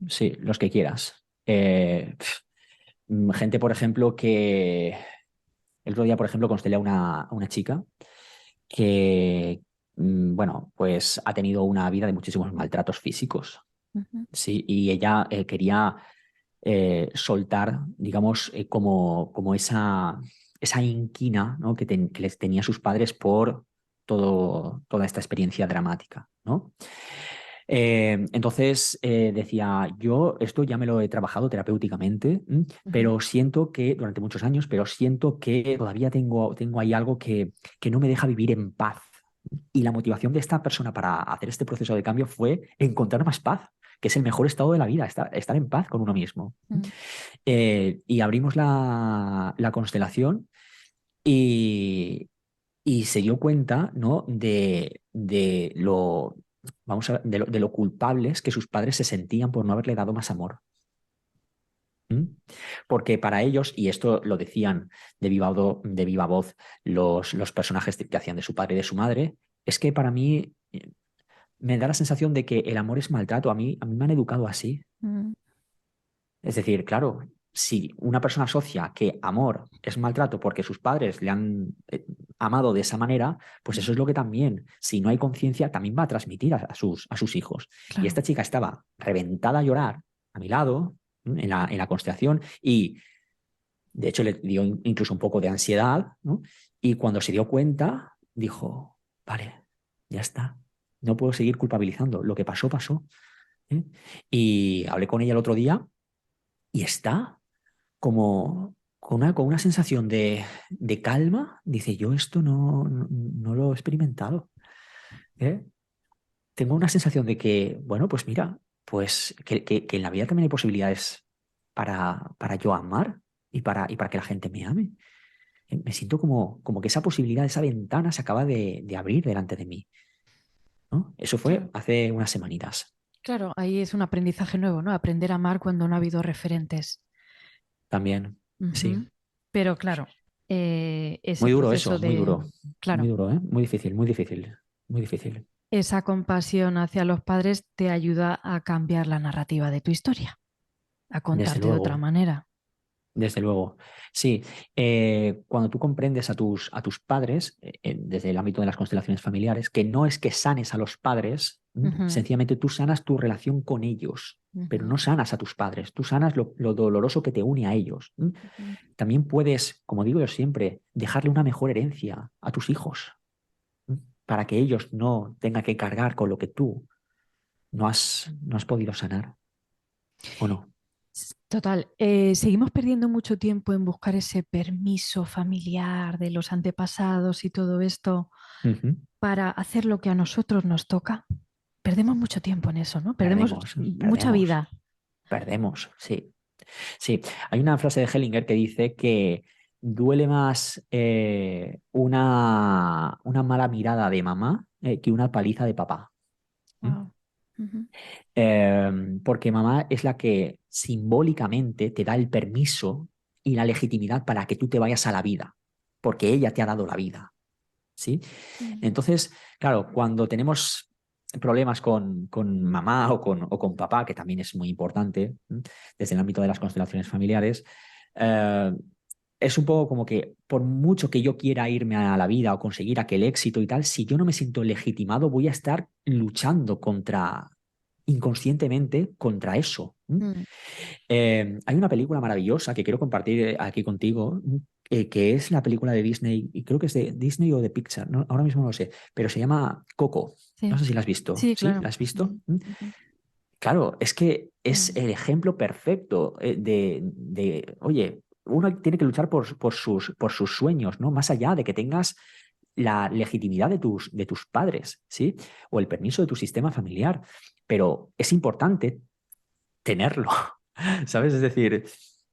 Sí, los que quieras. Gente, por ejemplo, que el otro día, por ejemplo, constelé a una chica que, bueno, pues ha tenido una vida de muchísimos maltratos físicos, Ujú, ¿sí? Y ella quería soltar, digamos, como esa inquina, ¿no? que les tenía sus padres por toda esta experiencia dramática, ¿no? Entonces decía, yo esto ya me lo he trabajado terapéuticamente, ujú. pero siento que durante muchos años, pero siento que todavía tengo ahí algo que no me deja vivir en paz. Y la motivación de esta persona para hacer este proceso de cambio fue encontrar más paz, que es el mejor estado de la vida, estar en paz con uno mismo. Mm. Y abrimos la constelación y, y se dio cuenta, ¿no? de lo, vamos a, de lo culpables que sus padres se sentían por no haberle dado más amor. ¿Mm? Porque para ellos, y esto lo decían de viva voz los personajes que hacían de su padre y de su madre, es que para mí me da la sensación de que el amor es maltrato. A mí me han educado así. Mm. Es decir, claro, si una persona asocia que amor es maltrato porque sus padres le han amado de esa manera, pues eso es lo que también, si no hay conciencia, también va a transmitir a sus hijos. Y Claro. esta chica estaba reventada a llorar a mi lado, en la constelación, y de hecho le dio incluso un poco de ansiedad, ¿no? Y cuando se dio cuenta, dijo, vale, ya está, no puedo seguir culpabilizando, lo que pasó, pasó. ¿Eh? Y hablé con ella el otro día y está como con una sensación de calma. Dice, yo esto no lo he experimentado. ¿Eh? Tengo una sensación de que, bueno, pues mira, pues que en la vida también hay posibilidades para yo amar y para que la gente me ame. Me siento como que esa posibilidad, esa ventana se acaba de abrir delante de mí, ¿no? Eso fue Claro. hace unas semanitas Claro, ahí es un aprendizaje nuevo, ¿no? Aprender a amar cuando no ha habido referentes. también. Sí. Ujú. Pero claro, ese Muy duro proceso eso, de, muy claro, duro, ¿eh? Muy difícil, muy difícil, muy difícil. esa compasión hacia los padres te ayuda a cambiar la narrativa de tu historia, a Desde contarte de otra luego, manera. desde luego. Sí, cuando tú comprendes a tus padres, desde el ámbito de las constelaciones familiares, que no es que sanes a los padres, Ujú, sencillamente tú sanas tu relación con ellos, pero ujú, no sanas a tus padres, tú sanas lo doloroso que te une a ellos. ujú. También puedes, como digo yo siempre, dejarle una mejor herencia a tus hijos, ¿m? Para que ellos no tengan que cargar con lo que tú no has podido sanar, ¿o no? Total, seguimos perdiendo mucho tiempo en buscar ese permiso familiar de los antepasados y todo esto Ujú. para hacer lo que a nosotros nos toca. Perdemos mucho tiempo en eso, ¿no? Perdemos Perdemos, mucha perdemos, vida. perdemos, sí. Sí, hay una frase de Hellinger que dice que duele más una mala mirada de mamá que una paliza de papá. ¿Mm? Wow. Ujú. Porque mamá es la que simbólicamente te da el permiso y la legitimidad para que tú te vayas a la vida, porque ella te ha dado la vida, ¿sí? Mm. Entonces, claro, cuando tenemos problemas con mamá o con papá, que también es muy importante, desde el ámbito de las constelaciones familiares, eh, es un poco como que por mucho que yo quiera irme a la vida o conseguir aquel éxito y tal, si yo no me siento legitimado, voy a estar luchando inconscientemente contra eso. Mm. Hay una película maravillosa que quiero compartir aquí contigo, que es la película de Disney, y creo que es de Disney o de Pixar, ahora mismo no lo sé, pero se llama Coco. No Sí, sé si la has visto. sí, ¿Sí? claro. ¿La has visto? Ujú, ujú. Claro, es que es Mm. el ejemplo perfecto oye, uno tiene que luchar por sus sueños, ¿no? Más allá de que tengas la legitimidad de tus padres, ¿sí? O el permiso de tu sistema familiar, pero es importante tenerlo, ¿sabes? Es decir,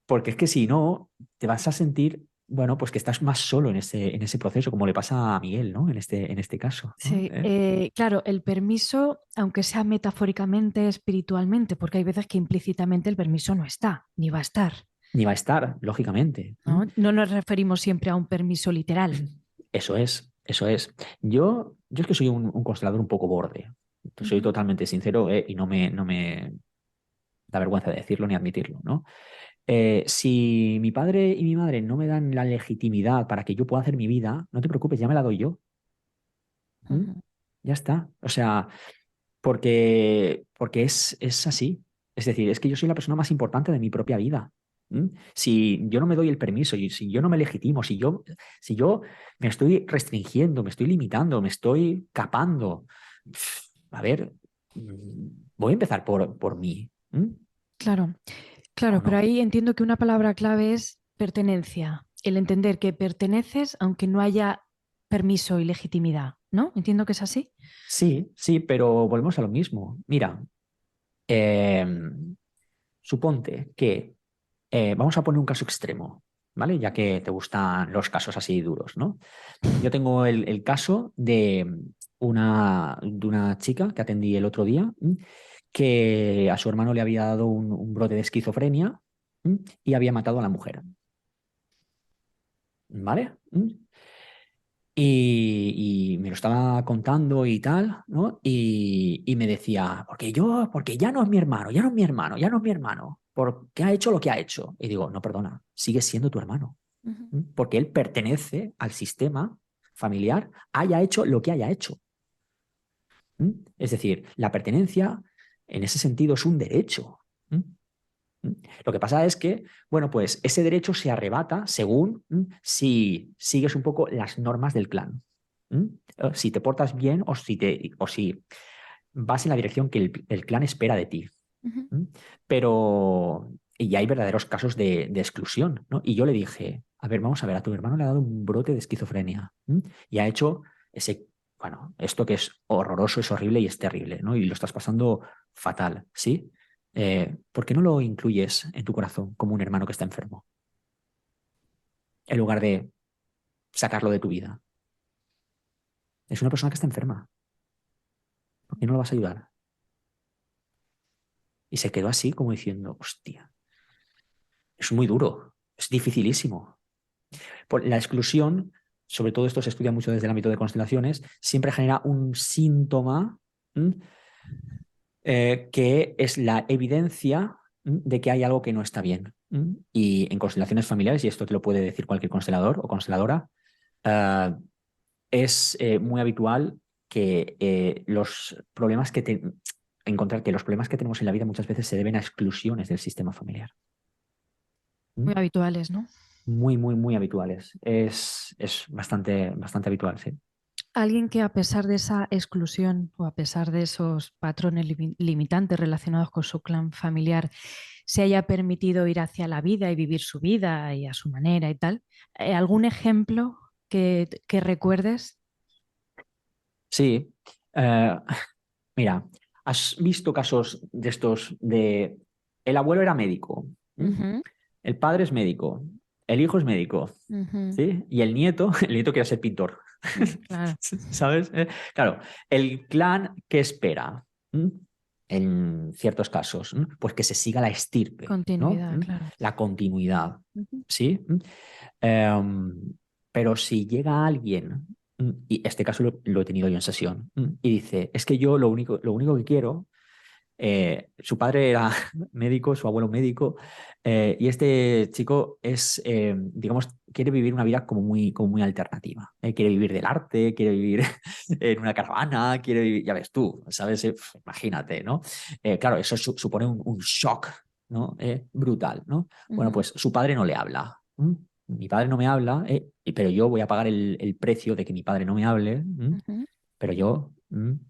porque es que si no, te vas a sentir, bueno, pues que estás más solo en ese proceso, como le pasa a Miguel, ¿no? En este caso, ¿no? Sí, claro, el permiso, aunque sea metafóricamente, espiritualmente, porque hay veces que implícitamente el permiso no está, ni va a estar, Ni va a estar, lógicamente. ¿no? No nos referimos siempre a un permiso literal. Eso es, eso es. Yo es que soy un constelador un poco borde. Soy Ujú, totalmente sincero, y no me da vergüenza de decirlo ni admitirlo, ¿no? Si mi padre y mi madre no me dan la legitimidad para que yo pueda hacer mi vida, no te preocupes, ya me la doy yo. ¿Mm? ujú. Ya está. O sea, porque es así. Es decir, es que yo soy la persona más importante de mi propia vida. ¿Mm? Si yo no me doy el permiso y si yo no me legitimo, si yo me estoy restringiendo, me estoy limitando, me estoy capando, a ver, voy a empezar por mí. ¿Mm? Claro, ¿O claro, pero no? ahí entiendo que una palabra clave es pertenencia, el entender que perteneces aunque no haya permiso y legitimidad, ¿no? Entiendo que es así. Sí, sí, pero volvemos a lo mismo. Mira, suponte que vamos a poner un caso extremo, ¿vale? Ya que te gustan los casos así duros, ¿no? Yo tengo el caso de una chica que atendí el otro día, que a su hermano le había dado un brote de esquizofrenia, y había matado a la mujer, ¿vale? Y me lo estaba contando y tal, ¿no? Y me decía, porque ya no es mi hermano, ya no es mi hermano, ya no es mi hermano, porque ha hecho lo que ha hecho. Y digo, no, perdona, sigue siendo tu hermano, Ujú. porque él pertenece al sistema familiar, haya hecho lo que haya hecho. Es decir, la pertenencia en ese sentido es un derecho. ¿Mm? Lo que pasa es que, bueno, pues ese derecho se arrebata según si sigues un poco las normas del clan. ¿Mm? Si te portas bien o si vas en la dirección que el clan espera de ti. Ujú. ¿Mm? Pero, y hay verdaderos casos de exclusión, ¿no? Y yo le dije, a ver, vamos a ver, a tu hermano le ha dado un brote de esquizofrenia, y ha hecho ese, bueno, esto que es horroroso, es horrible y es terrible, ¿no? Y lo estás pasando fatal, ¿sí? ¿Por qué no lo incluyes en tu corazón como un hermano que está enfermo, en lugar de sacarlo de tu vida? Es una persona que está enferma, ¿por qué no lo vas a ayudar? Y se quedó así como diciendo, hostia, es muy duro, es dificilísimo. La exclusión, sobre todo esto se estudia mucho desde el ámbito de constelaciones, siempre genera un síntoma, ¿m? Que es la evidencia, de que hay algo que no está bien. Y en constelaciones familiares, y esto te lo puede decir cualquier constelador o consteladora, eh, es muy habitual que encontrar que los problemas que tenemos en la vida muchas veces se deben a exclusiones del sistema familiar. ¿Mm? Muy habituales, ¿no? Muy, muy, muy habituales. Es bastante, bastante habitual, sí. Alguien que a pesar de esa exclusión o a pesar de esos patrones limitantes relacionados con su clan familiar, se haya permitido ir hacia la vida y vivir su vida y a su manera y tal. ¿Algún ejemplo que recuerdes? Sí. Eh, Mira, ¿has visto casos de estos de el abuelo era médico, ¿m? Ujú, El padre es médico, el hijo es médico, ujú, ¿sí? Y el nieto, el nieto quiere ser pintor, claro, ¿sabes? Claro, el clan, ¿qué espera? En ciertos casos, pues que se siga la estirpe, ¿no? continuidad, claro. La continuidad, Ujú, ¿sí? Pero si llega alguien, y este caso lo he tenido yo en sesión, y dice, es que yo lo único que quiero, su padre era médico, su abuelo médico, y este chico es, digamos, quiere vivir una vida como muy alternativa. Quiere vivir del arte, quiere vivir en una caravana, quiere vivir, ya ves tú, ¿sabes? Imagínate, ¿no? Claro, eso supone un shock, ¿no? Brutal, ¿no? Bueno, ujú, pues su padre no le habla. Mi padre no me habla, pero yo voy a pagar el precio de que mi padre no me hable, ujú, pero yo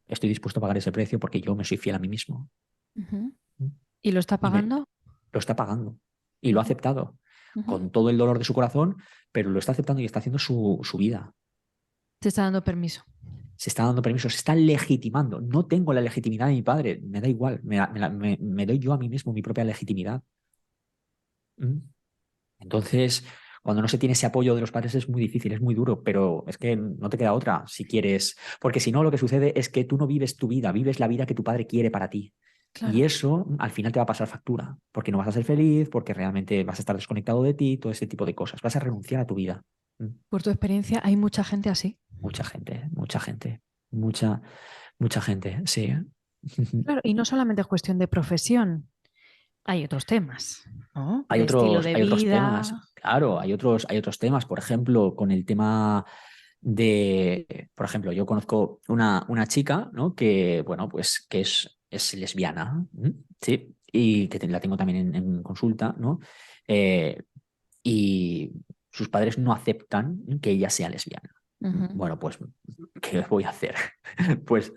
estoy dispuesto a pagar ese precio porque yo me soy fiel a mí mismo. ujú. ¿Mm? ¿Y lo está Y pagando? lo está pagando. Y lo ha Ujú, aceptado, ujú. con todo el dolor de su corazón, pero lo está aceptando y está haciendo su vida. Se está dando permiso. Se está dando permiso, se está legitimando. No tengo la legitimidad de mi padre, me da igual, me doy yo a mí mismo mi propia legitimidad. ¿Mm? Entonces, cuando no se tiene ese apoyo de los padres es muy difícil, es muy duro, pero es que no te queda otra si quieres, porque si no, lo que sucede es que tú no vives tu vida, vives la vida que tu padre quiere para ti. Y Claro. eso al final te va a pasar factura, porque no vas a ser feliz, porque realmente vas a estar desconectado de ti, todo ese tipo de cosas. Vas a renunciar a tu vida. ¿Mm? Por tu experiencia, hay mucha gente así. Mucha gente, mucha gente, mucha, mucha gente, sí. Claro, y no solamente es cuestión de profesión, hay otros temas, ¿no? De estilo de Hay otros temas, vida. claro, hay otros temas, por ejemplo, con el tema de, por ejemplo, yo conozco una chica, ¿no? Que, bueno, pues que es lesbiana, ¿m? Sí, y que la tengo también en consulta, ¿no? Eh, y sus padres no aceptan que ella sea lesbiana. Ujú, Bueno, pues, ¿qué voy a hacer? Pues,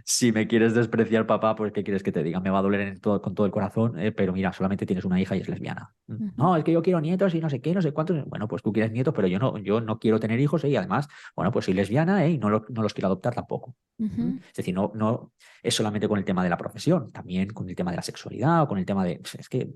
si me quieres despreciar, papá, pues, ¿qué quieres que te diga? Me va a doler con todo el corazón, pero mira, solamente tienes una hija y es lesbiana. ujú, No, es que yo quiero nietos y no sé qué, no sé cuántos. Bueno, pues tú quieres nietos, pero yo no quiero tener hijos, y además, bueno, pues soy lesbiana, y no los quiero adoptar tampoco. ujú. Es decir, no es solamente con el tema de la profesión, también con el tema de la sexualidad o con el tema de... pues, es que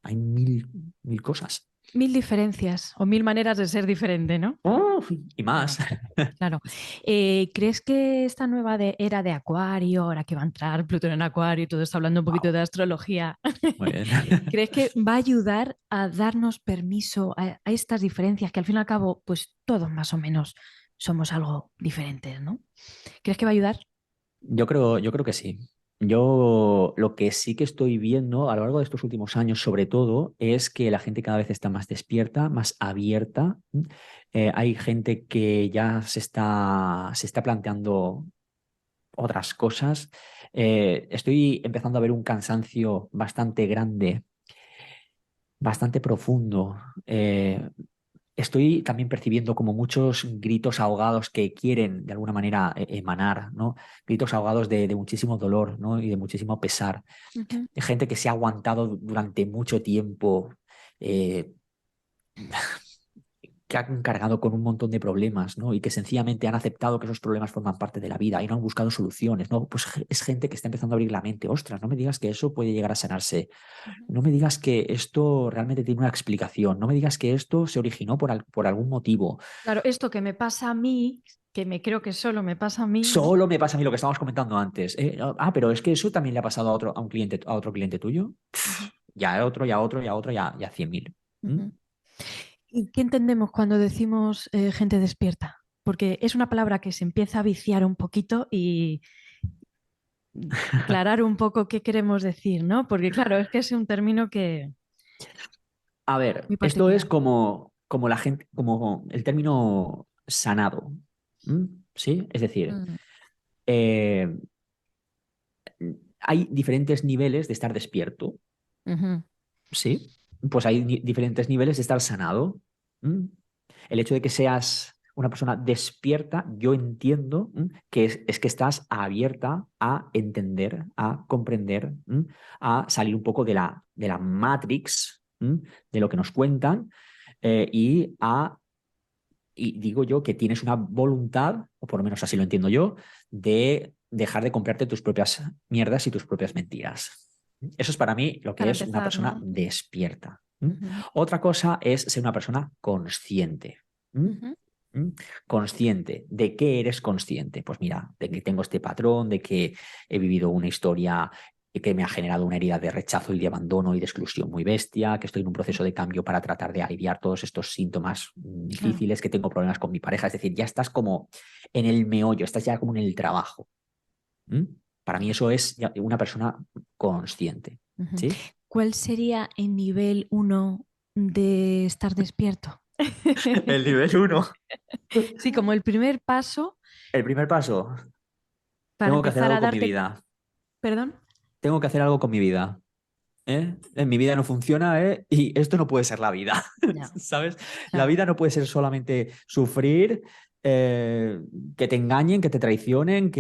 hay mil cosas. Mil diferencias o mil maneras de ser diferente, ¿no? Uf, y más. Claro, claro. ¿Crees que esta nueva era de Acuario, ahora que va a entrar Plutón en Acuario y todo está hablando un poquito Wow, de astrología, muy bien. crees que va a ayudar a darnos permiso a estas diferencias que al fin y al cabo, pues todos más o menos somos algo diferentes, ¿no? ¿Crees que va a ayudar? Yo creo que sí. Yo lo que sí que estoy viendo a lo largo de estos últimos años, sobre todo, es que la gente cada vez está más despierta, más abierta. Hay gente que ya se está planteando otras cosas. Estoy empezando a ver un cansancio bastante grande, bastante profundo. Estoy también percibiendo como muchos gritos ahogados que quieren de alguna manera emanar, ¿no? Gritos ahogados de muchísimo dolor, ¿no? Y de muchísimo pesar. Ujú. De gente que se ha aguantado durante mucho tiempo, eh, que han cargado con un montón de problemas, ¿no? Y que sencillamente han aceptado que esos problemas forman parte de la vida y no han buscado soluciones, ¿no? Pues es gente que está empezando a abrir la mente. Ostras, no me digas que eso puede llegar a sanarse. Ujú. No me digas que esto realmente tiene una explicación. No me digas que esto se originó por algún motivo. Claro, esto que me pasa a mí, que me creo que solo me pasa a mí, ¿no? Solo me pasa a mí lo que estábamos comentando antes. Pero es que eso también le ha pasado a un cliente, a otro cliente tuyo. Ujú, Ya a otro, ya a otro, ya a otro, ya 100.000. ¿Mm? ujú. ¿Y qué entendemos cuando decimos gente despierta? Porque es una palabra que se empieza a viciar un poquito y aclarar un poco qué queremos decir, ¿no? Porque claro, es que es un término que A ver, muy esto es particular. como la gente, como el término sanado. ¿Mm? ¿Sí? Es decir, Mm, eh, hay diferentes niveles de estar despierto. ujú, ¿Sí? Pues hay diferentes niveles de estar sanado. ¿Mm? El hecho de que seas una persona despierta, yo entiendo que es que estás abierta a entender, a comprender, a salir un poco de la matrix, de lo que nos cuentan, y y digo yo que tienes una voluntad, o por lo menos así lo entiendo yo, de dejar de comprarte tus propias mierdas y tus propias mentiras. Eso es para mí lo que para es una empezar, persona ¿no? despierta. Ujú, Otra cosa es ser una persona consciente. ¿Mm? ujú, ¿Mm? Consciente. ¿De qué eres consciente? Pues mira, de que tengo este patrón, de que he vivido una historia que me ha generado una herida de rechazo y de abandono y de exclusión muy bestia, que estoy en un proceso de cambio para tratar de aliviar todos estos síntomas claro. difíciles, que tengo problemas con mi pareja. Es decir, ya estás como en el meollo, estás ya como en el trabajo. ¿Mm? Para mí eso es una persona consciente. Ujú. ¿Sí? ¿Cuál sería el nivel uno de estar despierto? El nivel uno. Sí, como el primer paso El primer paso, para tengo que hacer empezar algo a con mi darte, vida. perdón. Tengo que hacer algo con mi vida. En mi vida no funciona, y esto no puede ser la vida, Ya, ¿sabes? La ya. vida no puede ser solamente sufrir, eh, que te engañen, que te traicionen,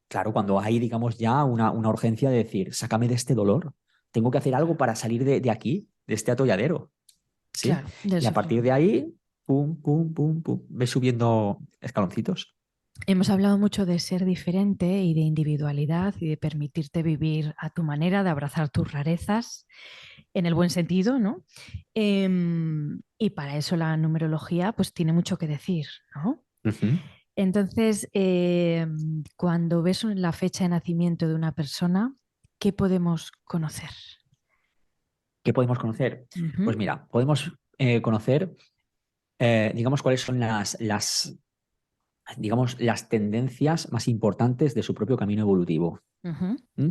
Claro, cuando hay, digamos, ya una urgencia de decir, sácame de este dolor, tengo que hacer algo para salir de aquí, de este atolladero, ¿sí? Claro, del Y a partir de sufrimiento. ahí pum, pum, pum, pum. ¿Ves subiendo escaloncitos? Hemos hablado mucho de ser diferente y de individualidad y de permitirte vivir a tu manera, de abrazar tus rarezas en el buen sentido, ¿no? Y para eso la numerología pues tiene mucho que decir, ¿no? Ujú. Entonces, cuando ves la fecha de nacimiento de una persona, ¿qué podemos conocer? ¿Qué podemos conocer? Pues Ujú, mira, podemos conocer, digamos, cuáles son digamos, las tendencias más importantes de su propio camino evolutivo. ujú, ¿Mm?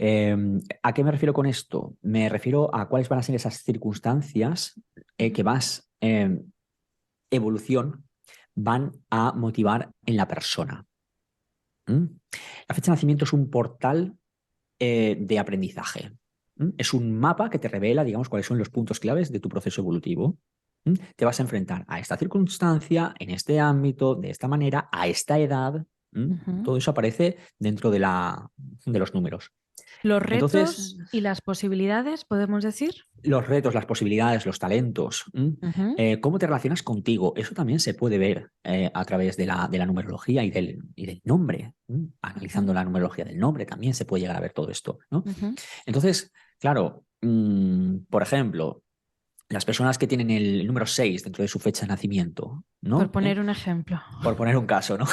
Eh, ¿A qué me refiero con esto? Me refiero a cuáles van a ser esas circunstancias ujú, que más evolución van a motivar en la persona. ¿Mm? La fecha de nacimiento es un portal de aprendizaje. ¿Mm? Es un mapa que te revela, digamos, cuáles son los puntos claves de tu proceso evolutivo. ¿Mm? Te vas a enfrentar a esta circunstancia, en este ámbito, de esta manera, a esta edad. ¿Mm? ujú. Todo eso aparece dentro de los números. Los Entonces, retos y las posibilidades, podemos decir. los retos, las posibilidades, los talentos, Ujú, cómo te relacionas contigo, eso también se puede ver a través de la numerología y del nombre. ujú, Analizando la numerología del nombre también se puede llegar a ver todo esto, ¿no? ujú. Entonces, claro, por ejemplo, las personas que tienen el número 6 dentro de su fecha de nacimiento, Por ¿no? poner un ejemplo. Por poner un caso, ¿no?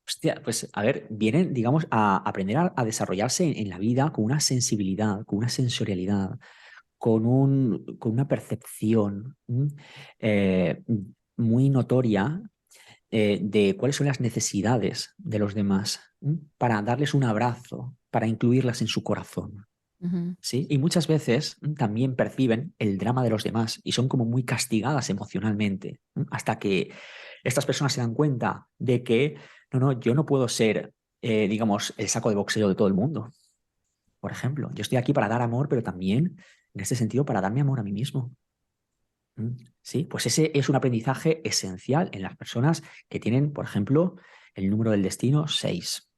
Hostia, pues a ver, vienen, digamos, a aprender a desarrollarse en la vida con una sensibilidad, con una sensorialidad, con una percepción eh, muy notoria de cuáles son las necesidades de los demás, para darles un abrazo, para incluirlas en su corazón. Ujú, ¿Sí? Y muchas veces también perciben el drama de los demás y son como muy castigadas emocionalmente, hasta que estas personas se dan cuenta de que, no, no, yo no puedo ser, digamos, el saco de boxeo de todo el mundo, por ejemplo. Yo estoy aquí para dar amor, pero también, en este sentido, para darme amor a mí mismo. Sí, pues ese es un aprendizaje esencial en las personas que tienen, por ejemplo, el número del destino 6.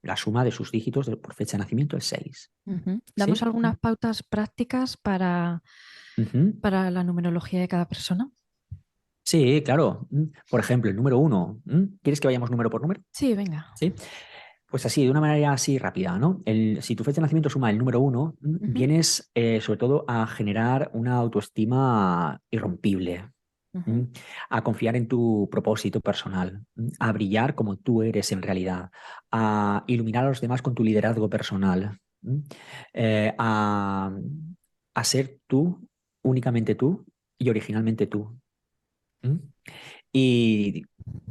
La suma de sus dígitos por fecha de nacimiento es 6. ujú. Damos ¿Sí? algunas pautas prácticas Ujú. para la numerología de cada persona. Sí, claro. Por ejemplo, el número 1. ¿Quieres que vayamos número por número? Sí, venga. Sí. Pues así, de una manera así rápida, ¿no? Si tu fecha de nacimiento suma el número 1, Ujú, vienes sobre todo a generar una autoestima irrompible, ¿m? ujú, A confiar en tu propósito personal, a brillar como tú eres en realidad, a iluminar a los demás con tu liderazgo personal, eh, a, a ser tú, únicamente tú y originalmente tú. ¿M? Y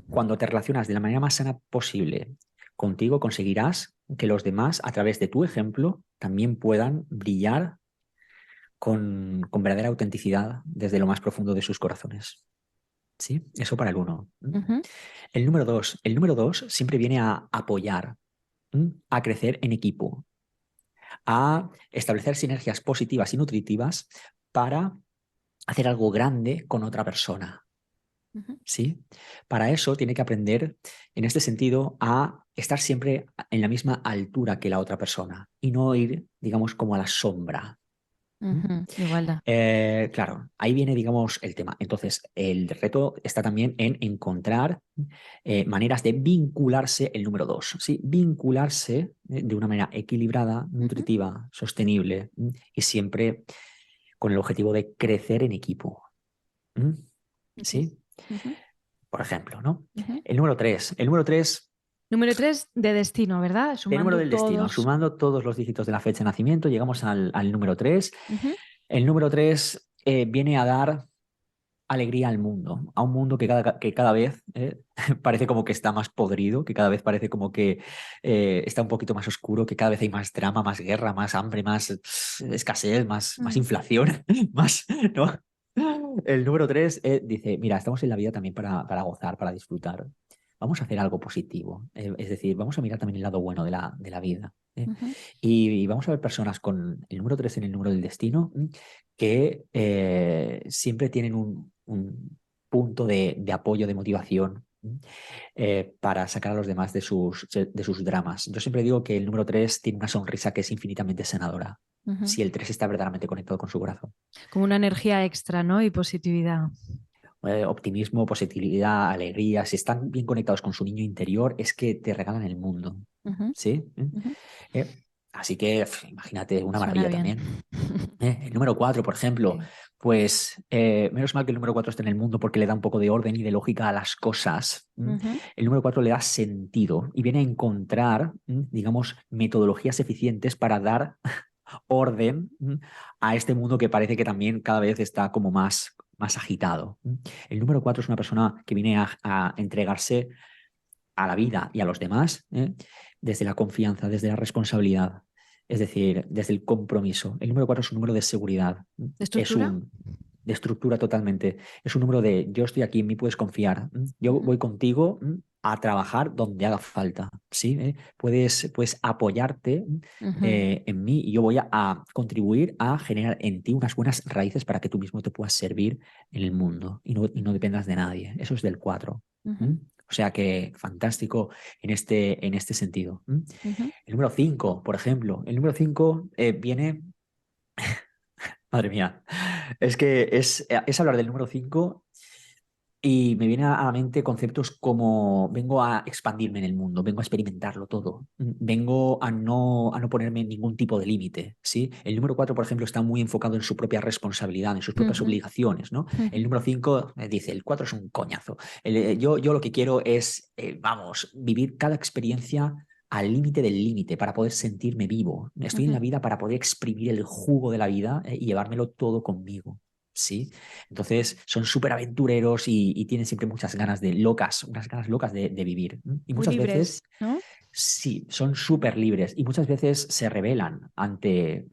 cuando te relacionas de la manera más sana posible contigo, conseguirás que los demás, a través de tu ejemplo, también puedan brillar con verdadera autenticidad desde lo más profundo de sus corazones. ¿Sí? Eso para el uno. ujú, El número dos siempre viene a apoyar, a crecer en equipo, a establecer sinergias positivas y nutritivas para hacer algo grande con otra persona. ujú. ¿Sí? Para eso tiene que aprender, en este sentido, a estar siempre en la misma altura que la otra persona y no ir, digamos, como a la sombra. ¿Mm? Ujú, igualdad. Claro, ahí viene, digamos, el tema. Entonces, el reto está también en encontrar maneras de vincularse el número dos, ¿sí? Vincularse de una manera equilibrada, Ujú, nutritiva, sostenible, y siempre con el objetivo de crecer en equipo. ¿Mm? ujú, ¿Sí? ujú, Por ejemplo, ¿no? ujú. El número 3 Número 3 de destino, ¿verdad? de número Sumando del destino. todos. Sumando todos los dígitos de la fecha de nacimiento, llegamos al número 3. Ujú, El número 3 viene a dar alegría al mundo, a un mundo que cada vez parece como que está más podrido, que cada vez parece como que está un poquito más oscuro, que cada vez hay más drama, más guerra, más hambre, más escasez, más mm, inflación, más, ¿no? El número 3 dice, mira, estamos en la vida también para gozar, para disfrutar. Vamos a hacer algo positivo. Es decir, vamos a mirar también el lado bueno de la vida. ujú, Y vamos a ver personas con el número 3 en el número del destino, que siempre tienen un punto de apoyo, de motivación, para sacar a los demás de sus dramas. Yo siempre digo que el número 3 tiene una sonrisa que es infinitamente sanadora, ujú. si el 3 está verdaderamente conectado con su corazón. Como una energía extra, ¿no? Y positividad. optimismo, positividad, alegría, si están bien conectados con su niño interior, es que te regalan el mundo. Ujú, ¿Sí? ujú. Así que imagínate, una Suena maravilla bien. también. El número 4, por ejemplo, Sí. pues menos mal que el número 4 está en el mundo porque le da un poco de orden y de lógica a las cosas. Ujú, El número 4 le da sentido y viene a encontrar, digamos, metodologías eficientes para dar orden a este mundo que parece que también cada vez está como más agitado. El número 4 es una persona que viene a entregarse a la vida y a los demás, desde la confianza, desde la responsabilidad, es decir, desde el compromiso. El número 4 es un número de seguridad, ¿De es estructura? un de estructura totalmente, es un número de yo estoy aquí, en mí puedes confiar, yo Ujú, voy contigo a trabajar donde haga falta, ¿sí? Puedes apoyarte ujú, en mí y yo voy a contribuir a generar en ti unas buenas raíces para que tú mismo te puedas servir en el mundo y no dependas de nadie. Eso es del 4. ujú, O sea que fantástico en este sentido. ujú. El número 5, por ejemplo. El número 5 viene, madre mía, es que es hablar del número 5 y me vienen a la mente conceptos como vengo a expandirme en el mundo, vengo a experimentarlo todo, vengo a no ponerme ningún tipo de límite, ¿sí? El número 4, por ejemplo, está muy enfocado en su propia responsabilidad, en sus propias Ujú, obligaciones, ¿no? El ujú, número 5 dice, el 4 es un coñazo. Yo lo que quiero es, vamos, vivir cada experiencia al límite del límite para poder sentirme vivo. Estoy en ujú. la vida para poder exprimir el jugo de la vida y llevármelo todo conmigo, ¿sí? Entonces son súper aventureros y tienen siempre muchas ganas unas ganas locas de vivir. Y Muy muchas libres, veces, ¿no? sí, son súper libres y muchas veces se rebelan ante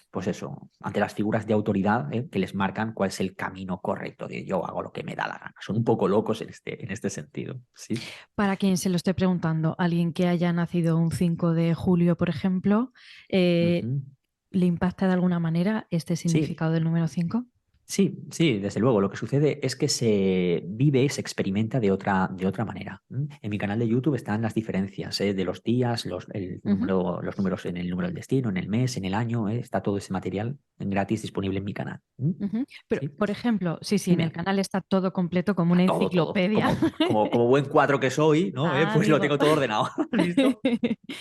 pues eso, ante las figuras de autoridad que les marcan cuál es el camino correcto de yo hago lo que me da la gana. Son un poco locos en este sentido, ¿sí? Para quien se lo esté preguntando, alguien que haya nacido un 5 de julio, por ejemplo, eh, Ujú. ¿le impacta de alguna manera este Sí, significado del número 5? sí, sí, desde luego. Lo que sucede es que se vive, se experimenta de otra manera. En mi canal de YouTube están las diferencias de los días, los números en el número del destino, en el mes, en el año. Está todo ese material gratis disponible en mi canal. Ujú. Pero, Sí, por ejemplo, sí, sí, en el dime. canal está todo completo como una Todo, todo. enciclopedia. Como buen cuadro que soy, ¿no? Ah, Pues lo amigo. tengo todo ordenado. ¿Listo?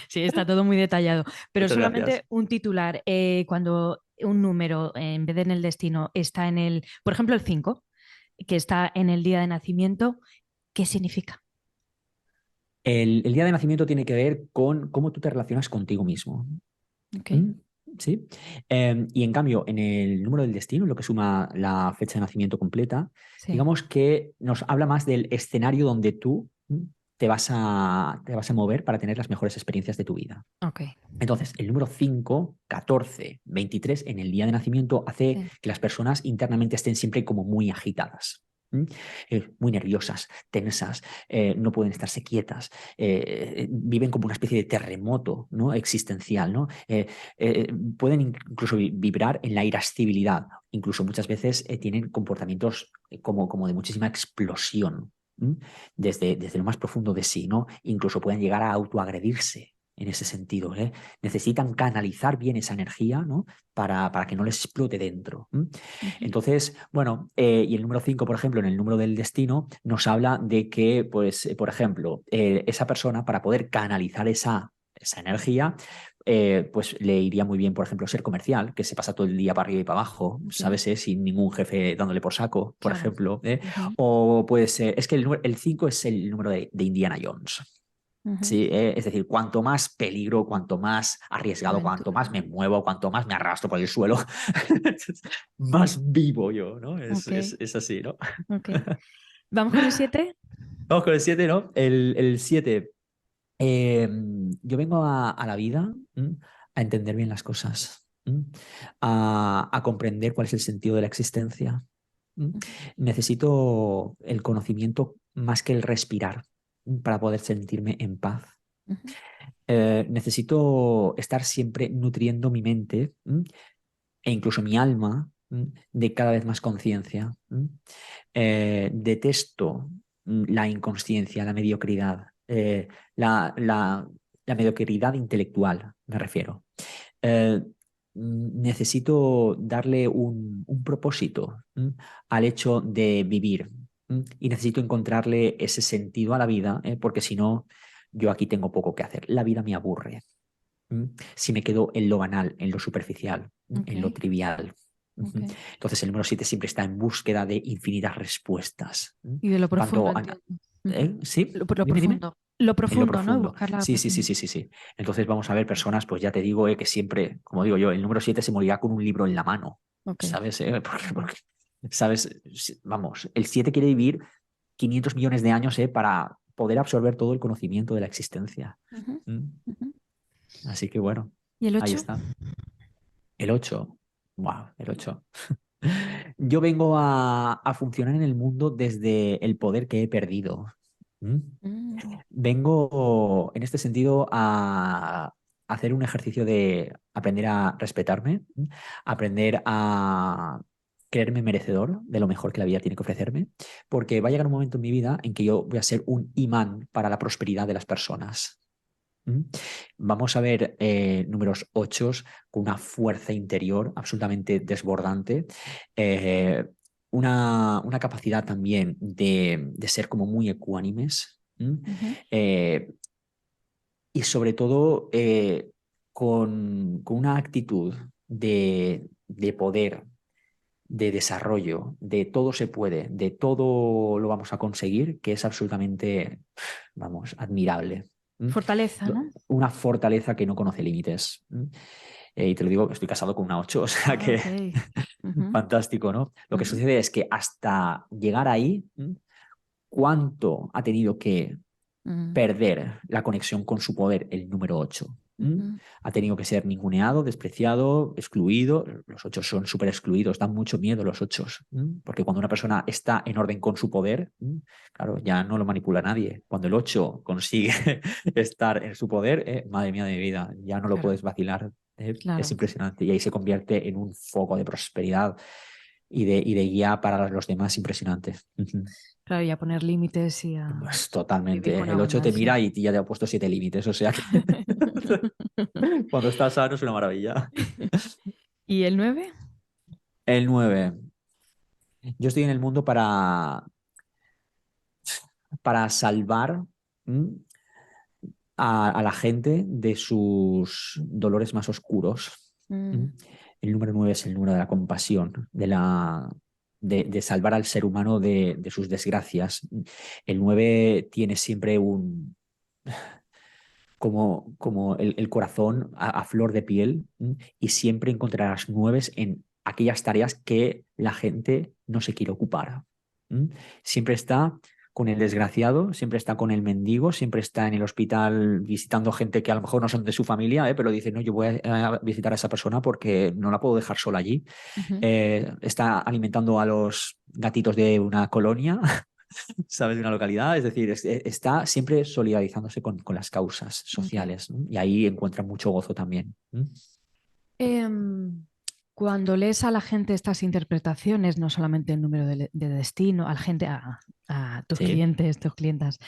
Sí, está todo muy detallado. Pero Muchas gracias. solamente un titular, cuando un número, en vez de en el destino, está en el, por ejemplo, el 5, que está en el día de nacimiento, ¿qué significa? El día de nacimiento tiene que ver con cómo tú te relacionas contigo mismo. Ok, ¿Mm? ¿Sí? Y en cambio, en el número del destino, lo que suma la fecha de nacimiento completa, sí, digamos que nos habla más del escenario donde tú te vas a mover para tener las mejores experiencias de tu vida. ok. Entonces, el número 5, 14, 23 en el día de nacimiento hace Sí. que las personas internamente estén siempre como muy agitadas. ¿Mm? Muy nerviosas, tensas, no pueden estarse quietas, viven como una especie de terremoto, ¿no? Existencial, ¿no? Pueden incluso vibrar en la irascibilidad, incluso muchas veces tienen comportamientos como de muchísima explosión, ¿m? Desde lo más profundo de sí, ¿no? Incluso pueden llegar a autoagredirse en ese sentido, ¿eh? Necesitan canalizar bien esa energía, ¿no? Para que no les explote dentro. Ujú, Entonces, bueno, y el número 5, por ejemplo, en el número del destino, nos habla de que, pues, por ejemplo, esa persona, para poder canalizar esa energía, pues le iría muy bien, por ejemplo, ser comercial, que se pasa todo el día para arriba y para abajo, ok, ¿sabes? Sin ningún jefe dándole por saco, por claro. ejemplo. Ujú, O puede ser, es que el 5 es el número de Indiana Jones. ujú. Sí, es decir, cuanto más peligro, cuanto más arriesgado, cuanto más Aventura. me muevo, cuanto más me arrastro por el suelo, más vivo yo, ¿no? Es, Ok, es, es así, ¿no? ok. ¿Vamos con el 7? Vamos con el 7, ¿no? El 7. Yo vengo a la vida a entender bien las cosas, a comprender cuál es el sentido de la existencia. ¿m? Necesito el conocimiento más que el respirar para poder sentirme en paz. Necesito estar siempre nutriendo mi mente e incluso mi alma de cada vez más conciencia. Detesto la inconsciencia, la mediocridad, la mediocridad intelectual, me refiero. Eh, necesito darle un propósito al hecho de vivir y necesito encontrarle ese sentido a la vida, porque si no, yo aquí tengo poco que hacer. La vida me aburre. Si me quedo en lo banal, en lo superficial, en lo Ok, trivial. ok. Entonces el número 7 siempre está en búsqueda de infinitas respuestas. Y de lo profundo, Tanto, entiendo. Ujú. ¿sí? Por lo Dime, dime. profundo. Lo En lo profundo, ¿no? Y profundo. buscar la Sí, sí, sí, profundidad. sí, sí, sí. Entonces vamos a ver personas, pues ya te digo, que siempre, como digo yo, el número 7 se morirá con un libro en la mano, Ok. ¿sabes? Ujú, ¿sabes? Vamos, el 7 quiere vivir 500 millones de años, para poder absorber todo el conocimiento de la existencia. ujú, ¿Mm? ujú. Así que bueno, ¿Y el ahí 8? está. El 8. Wow, el 8. Yo vengo a funcionar en el mundo desde el poder que he perdido. ¿Mm? Vengo en este sentido a hacer un ejercicio de aprender a respetarme, aprender a creerme merecedor de lo mejor que la vida tiene que ofrecerme, porque va a llegar un momento en mi vida en que yo voy a ser un imán para la prosperidad de las personas. ¿Mm? Vamos a ver números 8 con una fuerza interior absolutamente desbordante, eh, una capacidad también de ser como muy ecuánimes. Ujú, Eh, y sobre todo con una actitud de poder, de desarrollo, de todo se puede, de todo lo vamos a conseguir, que es absolutamente, vamos, admirable. ¿Mm? fortaleza, ¿no? Una fortaleza que no conoce límites. Y te lo digo, estoy casado con una 8, o sea Ah, que ok. Ujú, fantástico, ¿no? Lo que ujú, sucede es que hasta llegar ahí, ¿cuánto ha tenido que ujú, perder la conexión con su poder el número 8? ujú. Ha tenido que ser ninguneado, despreciado, excluido. Los 8 son súper excluidos, dan mucho miedo los 8, porque cuando una persona está en orden con su poder, claro, ya no lo manipula nadie. Cuando el 8 consigue estar en su poder, madre mía de mi vida, ya no lo Claro, puedes vacilar. Es claro. impresionante y ahí se convierte en un foco de prosperidad y de guía para los demás impresionante. Claro, y a poner límites y a Pues vivir totalmente. con El 8 te abundancia. mira y ya te ha puesto 7 límites, o sea que cuando estás sano es una maravilla. ¿Y el 9? El 9. Yo estoy en el mundo para salvar, ¿m? a la gente de sus dolores más oscuros. Mm, ¿M? El número 9 es el número de la compasión, de salvar al ser humano de sus desgracias. El 9 tiene siempre como el corazón a flor de piel, y siempre encontrarás nueves en aquellas tareas que la gente no se quiere ocupar. ¿M? Siempre está con el desgraciado, siempre está con el mendigo, siempre está en el hospital visitando gente que a lo mejor no son de su familia, pero dice, no, yo voy a visitar a esa persona porque no la puedo dejar sola allí. ujú, Está alimentando a los gatitos de una colonia, ¿sabes? De una localidad. Es decir, está siempre solidarizándose con las causas ok. sociales, ¿no? Y ahí encuentra mucho gozo también. Em, Cuando lees a la gente estas interpretaciones, no solamente el número de destino, a la gente, a tus Sí, clientes, tus clientas,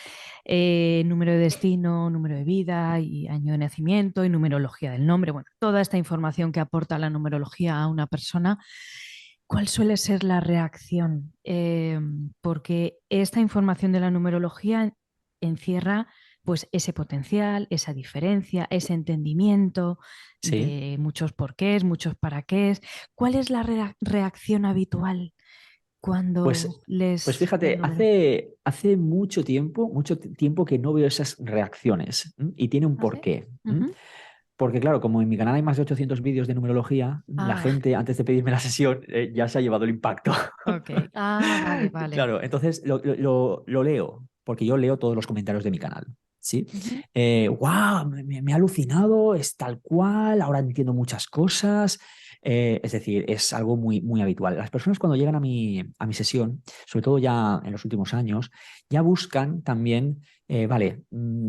número de destino, número de vida y año de nacimiento y numerología del nombre, bueno, toda esta información que aporta la numerología a una persona, ¿cuál suele ser la reacción? Porque esta información de la numerología encierra pues ese potencial, esa diferencia, ese entendimiento sí. de muchos porqués, muchos para qué. ¿Cuál es la reacción habitual cuando Pues, pues lees el fíjate, número? hace mucho tiempo que no veo esas reacciones. Y tiene un ¿Ah, sí? porqué. Ujú. Porque claro, como en mi canal hay más de 800 vídeos de numerología, la Ah, gente antes de pedirme la sesión ya se ha llevado el impacto. ok. Ah, vale, vale. Claro, entonces lo leo, porque yo leo todos los comentarios de mi canal. ¿Sí? Ujú, ¡Wow! Me ha alucinado, es tal cual, ahora entiendo muchas cosas. Es decir, es algo muy, muy habitual. Las personas cuando llegan a mi sesión, sobre todo ya en los últimos años, ya buscan también, vale,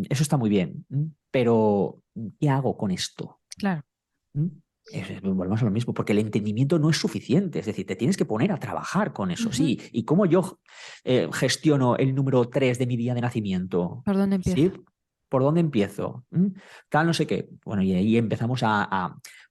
eso está muy bien, pero ¿qué hago con esto? claro. ¿Mm? Volvemos a lo mismo, porque el entendimiento no es suficiente, es decir, te tienes que poner a trabajar con eso, Ujú. sí. ¿Y cómo yo gestiono el número 3 de mi día de nacimiento? ¿Por dónde empiezo? ¿Sí? ¿Por dónde empiezo? Tal, no sé qué. Bueno, y ahí empezamos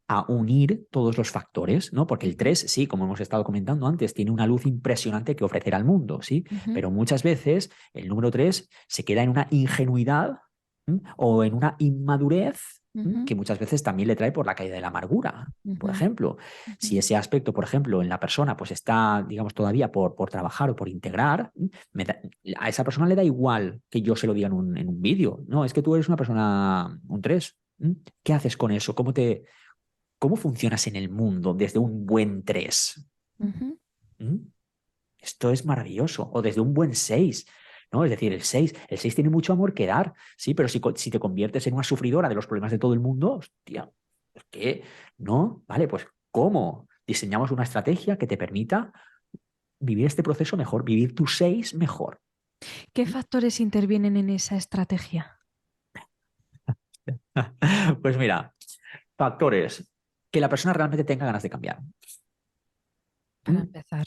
a unir todos los factores, ¿no? Porque el 3 sí, como hemos estado comentando antes, tiene una luz impresionante que ofrecer al mundo, ¿sí? Ujú, Pero muchas veces el número 3 se queda en una ingenuidad, ¿m? O en una inmadurez, ¿m? ujú, Que muchas veces también le trae por la caída de la amargura. Por ujú, ejemplo, si ujú, ese aspecto, por ejemplo, en la persona pues está, digamos, todavía por trabajar o por integrar, a esa persona le da igual que yo se lo diga en un vídeo. No, es que tú eres una persona, un 3. ¿Qué haces con eso? ¿Cómo funcionas en el mundo desde un buen 3? ujú. ¿Mm? Esto es maravilloso. O desde un buen 6, ¿no? Es decir, el 6 tiene mucho amor que dar, sí, pero si te conviertes en una sufridora de los problemas de todo el mundo, hostia, es que no, vale, pues ¿cómo? Diseñamos una estrategia que te permita vivir este proceso mejor, vivir tu 6 mejor. ¿Qué factores intervienen en esa estrategia? Pues mira, factores que la persona realmente tenga ganas de cambiar. Para ¿Mm? empezar.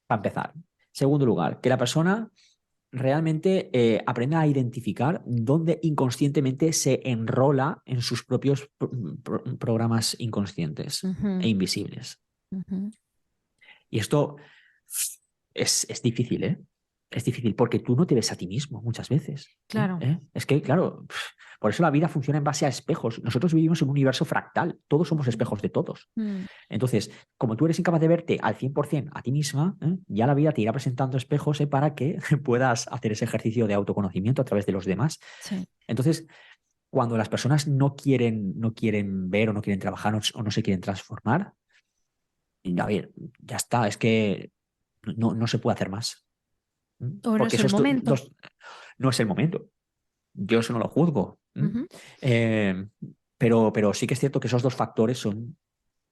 Para empezar. Segundo lugar, que la persona realmente aprenda a identificar dónde inconscientemente se enrola en sus propios programas inconscientes e Ujú, invisibles. ujú. Y esto es difícil, ¿eh? Es difícil porque tú no te ves a ti mismo muchas veces. Claro. Es que, claro, por eso la vida funciona en base a espejos. Nosotros vivimos en un universo fractal, todos somos Ujú, espejos de todos. mm. Entonces, como tú eres incapaz de verte al 100% a ti misma, ya la vida te irá presentando espejos, para que puedas hacer ese ejercicio de autoconocimiento a través de los demás. Sí. Entonces, cuando las personas no quieren ver o no quieren trabajar o no se quieren transformar, a ver, ya está, es que no se puede hacer más. O no Porque es el momento. no es el momento. Yo eso no lo juzgo. Ujú, Eh, pero sí que es cierto que esos dos factores son,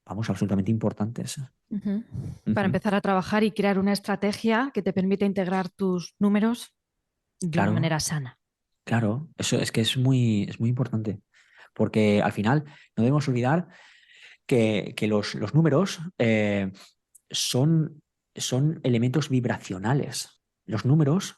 vamos, absolutamente importantes. ujú. Para Ujú. empezar a trabajar y crear una estrategia que te permita integrar tus números de una Claro, manera sana. claro, eso es que es muy importante, porque al final no debemos olvidar que los números son, son elementos vibracionales. Los números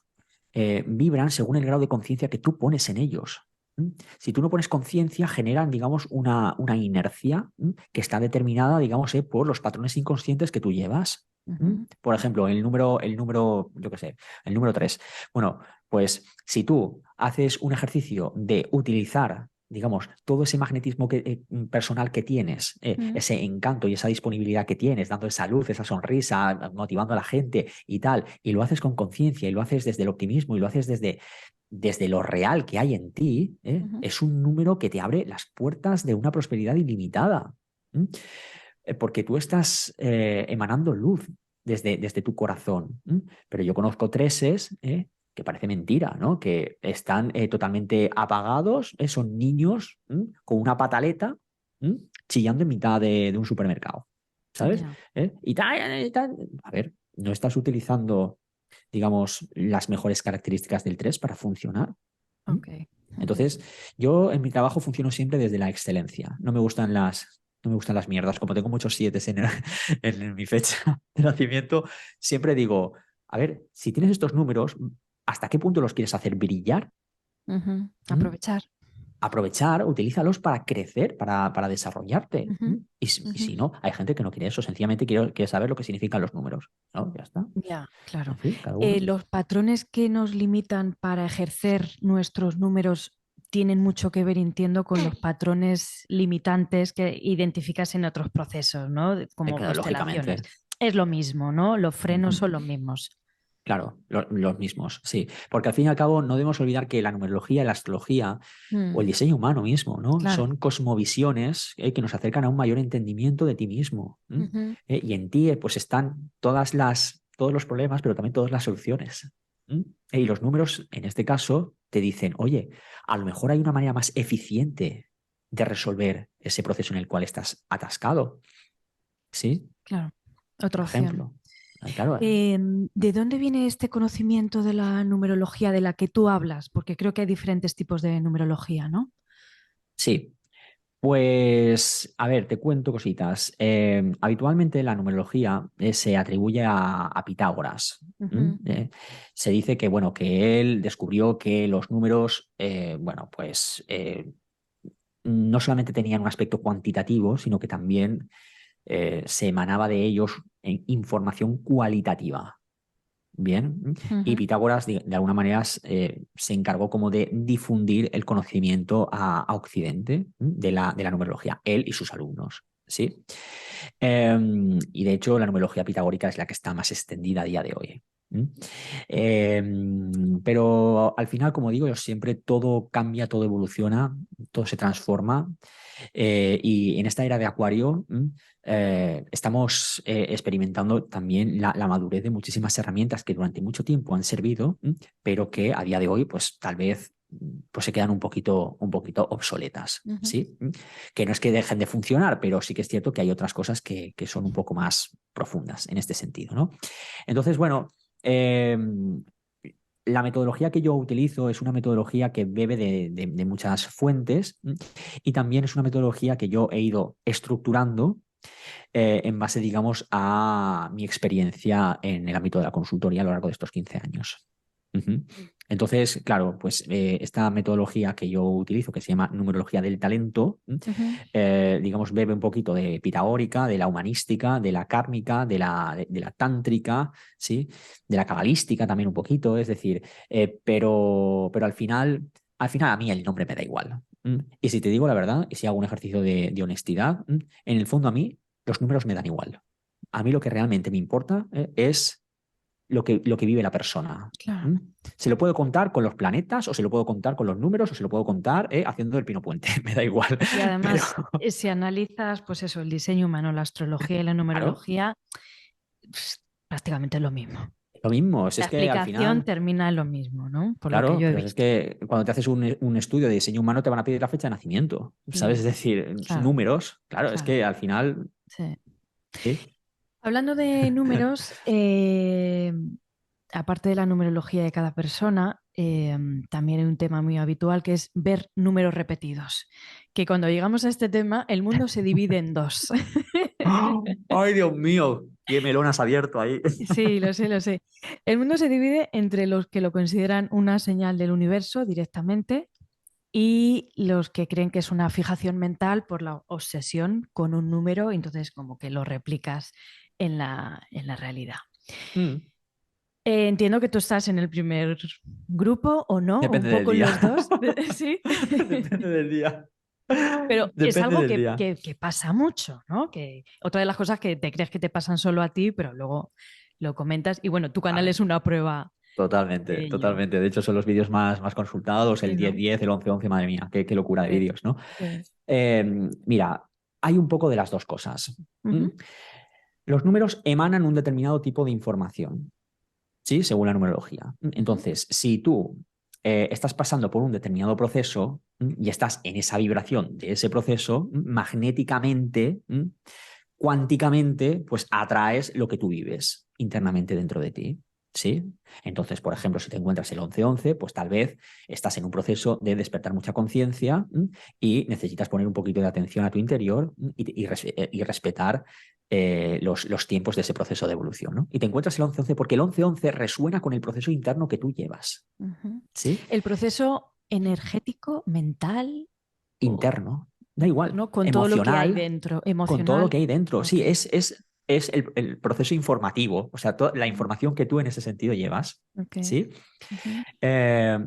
vibran según el grado de conciencia que tú pones en ellos. ¿Mm? Si tú no pones conciencia, generan, digamos, una inercia, que está determinada, digamos, por los patrones inconscientes que tú llevas. Ujú, Por ejemplo, yo qué sé, el número 3. Bueno, pues si tú haces un ejercicio de utilizar, digamos, todo ese magnetismo personal que tienes, mm, ese encanto y esa disponibilidad que tienes, dando esa luz, esa sonrisa, motivando a la gente y tal, y lo haces con conciencia y lo haces desde el optimismo y lo haces desde lo real que hay en ti, ujú. es un número que te abre las puertas de una prosperidad ilimitada. ¿Mm? Porque tú estás emanando luz desde tu corazón. Pero yo conozco treses, que parece mentira, ¿no? Que están totalmente apagados, son niños, con una pataleta, chillando en mitad de un supermercado, ¿sabes? Ya, Y tal, y tal. A ver, no estás utilizando, digamos, las mejores características del 3 para funcionar. ¿Mm? ok. Ujú. Entonces, yo en mi trabajo funciono siempre desde la excelencia. No me gustan las mierdas. Como tengo muchos 7 en mi fecha de nacimiento, siempre digo, a ver, si tienes estos números, ¿hasta qué punto los quieres hacer brillar? Ujú. ¿Mm? Aprovechar. Aprovechar, utilízalos para crecer, para desarrollarte. Ujú, Y ujú. si no, hay gente que no quiere eso, sencillamente quiere saber lo que significan los números. ¿No? Ya está. Ya, En claro. fin, cada uno. Los patrones que nos limitan para ejercer nuestros números tienen mucho que ver, entiendo, con los patrones limitantes que identificas en otros procesos, ¿no? Como Claro, constelaciones. lógicamente. Es lo mismo, ¿no? Los frenos son Ujú. los mismos. Claro, los mismos, sí. Porque al fin y al cabo no debemos olvidar que la numerología, la astrología o el Mm, diseño humano mismo, ¿no? claro. Son cosmovisiones, que nos acercan a un mayor entendimiento de ti mismo. Ujú, Y en ti, pues están todos los problemas, pero también todas las soluciones. Y los números, en este caso, te dicen, oye, a lo mejor hay una manera más eficiente de resolver ese proceso en el cual estás atascado. ¿Sí? claro. Otra Por opción. ejemplo. Claro, ¿De dónde viene este conocimiento de la numerología de la que tú hablas? Porque creo que hay diferentes tipos de numerología, ¿no? sí. Pues, a ver, te cuento cositas. Habitualmente la numerología se atribuye a Pitágoras. Ujú, Se dice que, bueno, que él descubrió que los números, bueno, pues no solamente tenían un aspecto cuantitativo, sino que también se emanaba de ellos información cualitativa. Bien, y Ujú. Pitágoras de alguna manera se encargó como de difundir el conocimiento a Occidente de la numerología, él y sus alumnos. ¿Sí? Y de hecho la numerología pitagórica es la que está más extendida a día de hoy. ¿Mm? Pero al final, como digo, yo siempre todo cambia, todo evoluciona, todo se transforma. Y en esta era de Acuario estamos experimentando también la madurez de muchísimas herramientas que durante mucho tiempo han servido, pero que a día de hoy, pues tal vez pues se quedan un poquito obsoletas, Ujú. ¿sí? Que no es que dejen de funcionar, pero sí que es cierto que hay otras cosas que son un poco más profundas en este sentido, ¿no? Entonces, bueno, eh, la metodología que yo utilizo es una metodología que bebe de muchas fuentes y también es una metodología que yo he ido estructurando en base, digamos, a mi experiencia en el ámbito de la consultoría a lo largo de estos 15 años. Ujú. Entonces, claro, pues esta metodología que yo utilizo, que se llama numerología del talento, Ujú. digamos, bebe un poquito de pitagórica, de la humanística, de la kármica, de la tántrica, ¿sí? De la cabalística también un poquito, es decir, pero al final a mí el nombre me da igual. Y si te digo la verdad, y si hago un ejercicio de honestidad, en el fondo a mí los números me dan igual. A mí lo que realmente me importa es lo que vive la persona. Claro. ¿Mm? Se lo puedo contar con los planetas, o se lo puedo contar con los números, o se lo puedo contar haciendo el Pino Puente. Me da igual. Y Pero, además, si analizas, pues eso, el diseño humano, la astrología y la claro, numerología, prácticamente es lo mismo. lo mismo. Si La es que al explicación final, termina en lo mismo, ¿no? Por lo que claro, yo he pero es visto. que cuando te haces un estudio de diseño humano te van a pedir la fecha de nacimiento. ¿Sabes? Es Mm, decir, claro, números. Claro, es claro. que al final, Sí. sí. Hablando de números, aparte de la numerología de cada persona, también hay un tema muy habitual que es ver números repetidos. Que cuando llegamos a este tema, el mundo se divide en dos. ¡Ay, Dios mío! ¡Qué melón has abierto ahí! Sí, lo sé, lo sé. El mundo se divide entre los que lo consideran una señal del universo directamente y los que creen que es una fijación mental por la obsesión con un número, y entonces como que lo replicas en la realidad. Mm, Entiendo que tú estás en el primer grupo o no, o un Depende del poco en día. los dos, sí, Depende del día. pero es Depende algo del que, día. que- que pasa mucho, ¿no? Que otra de las cosas que te crees que te pasan solo a ti, pero luego lo comentas y bueno, tu canal Ah, es una prueba de totalmente, ello. totalmente. De hecho, son los vídeos más consultados, Sí, el diez ¿no? diez el 11-11, madre mía, qué locura de Sí, vídeos, ¿no? sí. Eh, Mira, hay un poco de las dos cosas. ¿Mm? Ujú. Los números emanan un determinado tipo de información, ¿sí? Según la numerología. Ujú. Entonces, si tú estás pasando por un determinado proceso y estás en esa vibración de ese proceso, magnéticamente, cuánticamente, pues atraes lo que tú vives internamente dentro de ti. ¿Sí? Entonces, por ejemplo, si te encuentras el 11-11, pues tal vez estás en un proceso de despertar mucha conciencia y necesitas poner un poquito de atención a tu interior y respetar los tiempos de ese proceso de evolución, ¿no? Y te encuentras el 11-11 porque el 11-11 resuena con el proceso interno que tú llevas, Ujú. ¿sí? El proceso energético, mental, o, Interno, da igual, ¿no? Con todo lo que hay emocional, dentro, con todo lo emocional. que hay dentro. Ok. Sí, es el proceso informativo, o sea, la Ujú. información que tú en ese sentido llevas. Ok. ¿Sí? Ujú.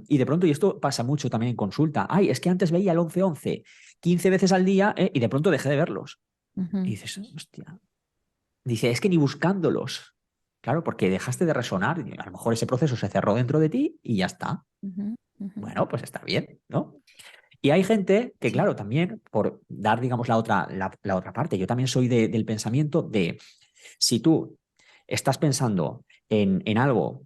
Y de pronto, y esto pasa mucho también en consulta, ay, es que antes veía el 11-11 15 veces al día y de pronto dejé de verlos. Y Ujú. dices, hostia, dice, es que ni buscándolos. Claro, porque dejaste de resonar, y a lo mejor ese proceso se cerró dentro de ti y ya está. Ujú. Ujú. Bueno, pues está bien, ¿no? Y hay gente que, Sí. claro, también, por dar, digamos, la otra parte, yo también soy del pensamiento de, si tú estás pensando en algo,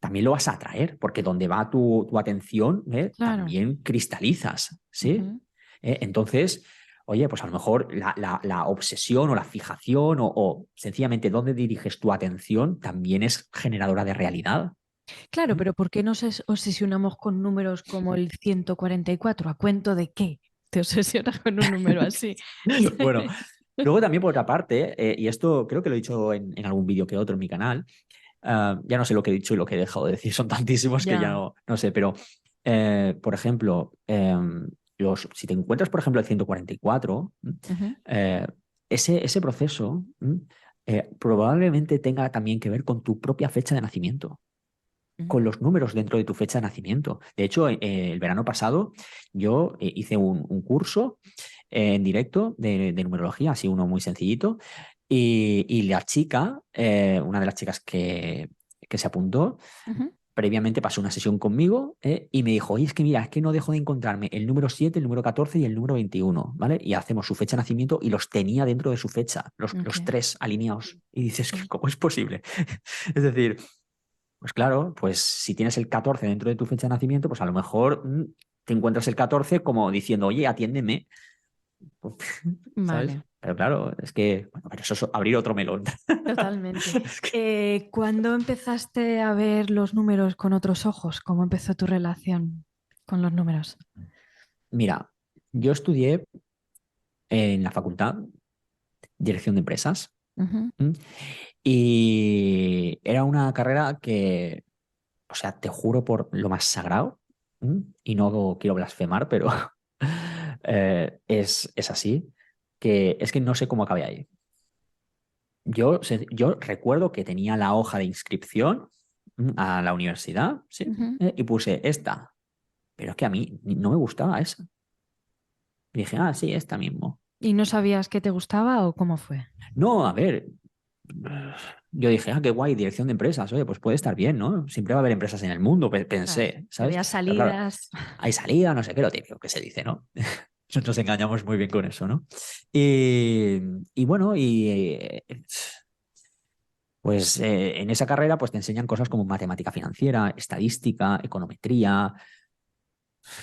también lo vas a atraer, porque donde va tu atención, Claro. también cristalizas, ¿sí? Ujú. Entonces, oye, pues a lo mejor la obsesión o la fijación o sencillamente dónde diriges tu atención también es generadora de realidad. Claro, ¿Mm? pero ¿por qué nos obsesionamos con números como el 144? ¿A cuento de qué te obsesionas con un número así? Bueno, luego también por otra parte, y esto creo que lo he dicho en algún vídeo que otro en mi canal, ya no sé lo que he dicho y lo que he dejado de decir, son tantísimos que ya Ya. no sé, pero por ejemplo, si te encuentras, por ejemplo, el 144, Ujú, eh, ese proceso probablemente tenga también que ver con tu propia fecha de nacimiento, ujú, con los números dentro de tu fecha de nacimiento. De hecho, el verano pasado yo hice un curso en directo de numerología, así uno muy sencillito, y la chica, una de las chicas que se apuntó, ujú. previamente pasó una sesión conmigo y me dijo, oye, es que mira, es que no dejo de encontrarme el número 7, el número 14 y el número 21, ¿vale? Y hacemos su fecha de nacimiento y los tenía dentro de su fecha, Ok. los tres alineados. Y dices, Sí. ¿cómo es posible? Es decir, pues claro, pues si tienes el 14 dentro de tu fecha de nacimiento, pues a lo mejor te encuentras el 14 como diciendo, oye, atiéndeme, ¿sabes? Vale, Pero claro, es que, bueno, pero eso es abrir otro melón. totalmente. Es que, ¿Cuándo empezaste a ver los números con otros ojos? ¿Cómo empezó tu relación con los números? mira, yo estudié en la facultad dirección de empresas. Ujú, ¿M? Y era una carrera que, o sea, te juro por lo más sagrado, y no quiero blasfemar, pero es así, que es que no sé cómo acabé ahí. Yo recuerdo que tenía la hoja de inscripción a la universidad, ¿sí? ujú. Y puse esta, pero es que a mí no me gustaba esa. Y dije, ah, sí, esta mismo. ¿Y no sabías qué te gustaba o cómo fue? No, a ver, yo dije, ah, qué guay, dirección de empresas, oye, pues puede estar bien, ¿no? Siempre va a haber empresas en el mundo, Claro, pensé, te ¿sabes? veías Pero claro, salidas. hay salida, no sé qué, lo típico que se dice, ¿no? Nos engañamos muy bien con eso, ¿no? Y bueno, pues en esa carrera pues te enseñan cosas como matemática financiera, estadística, econometría,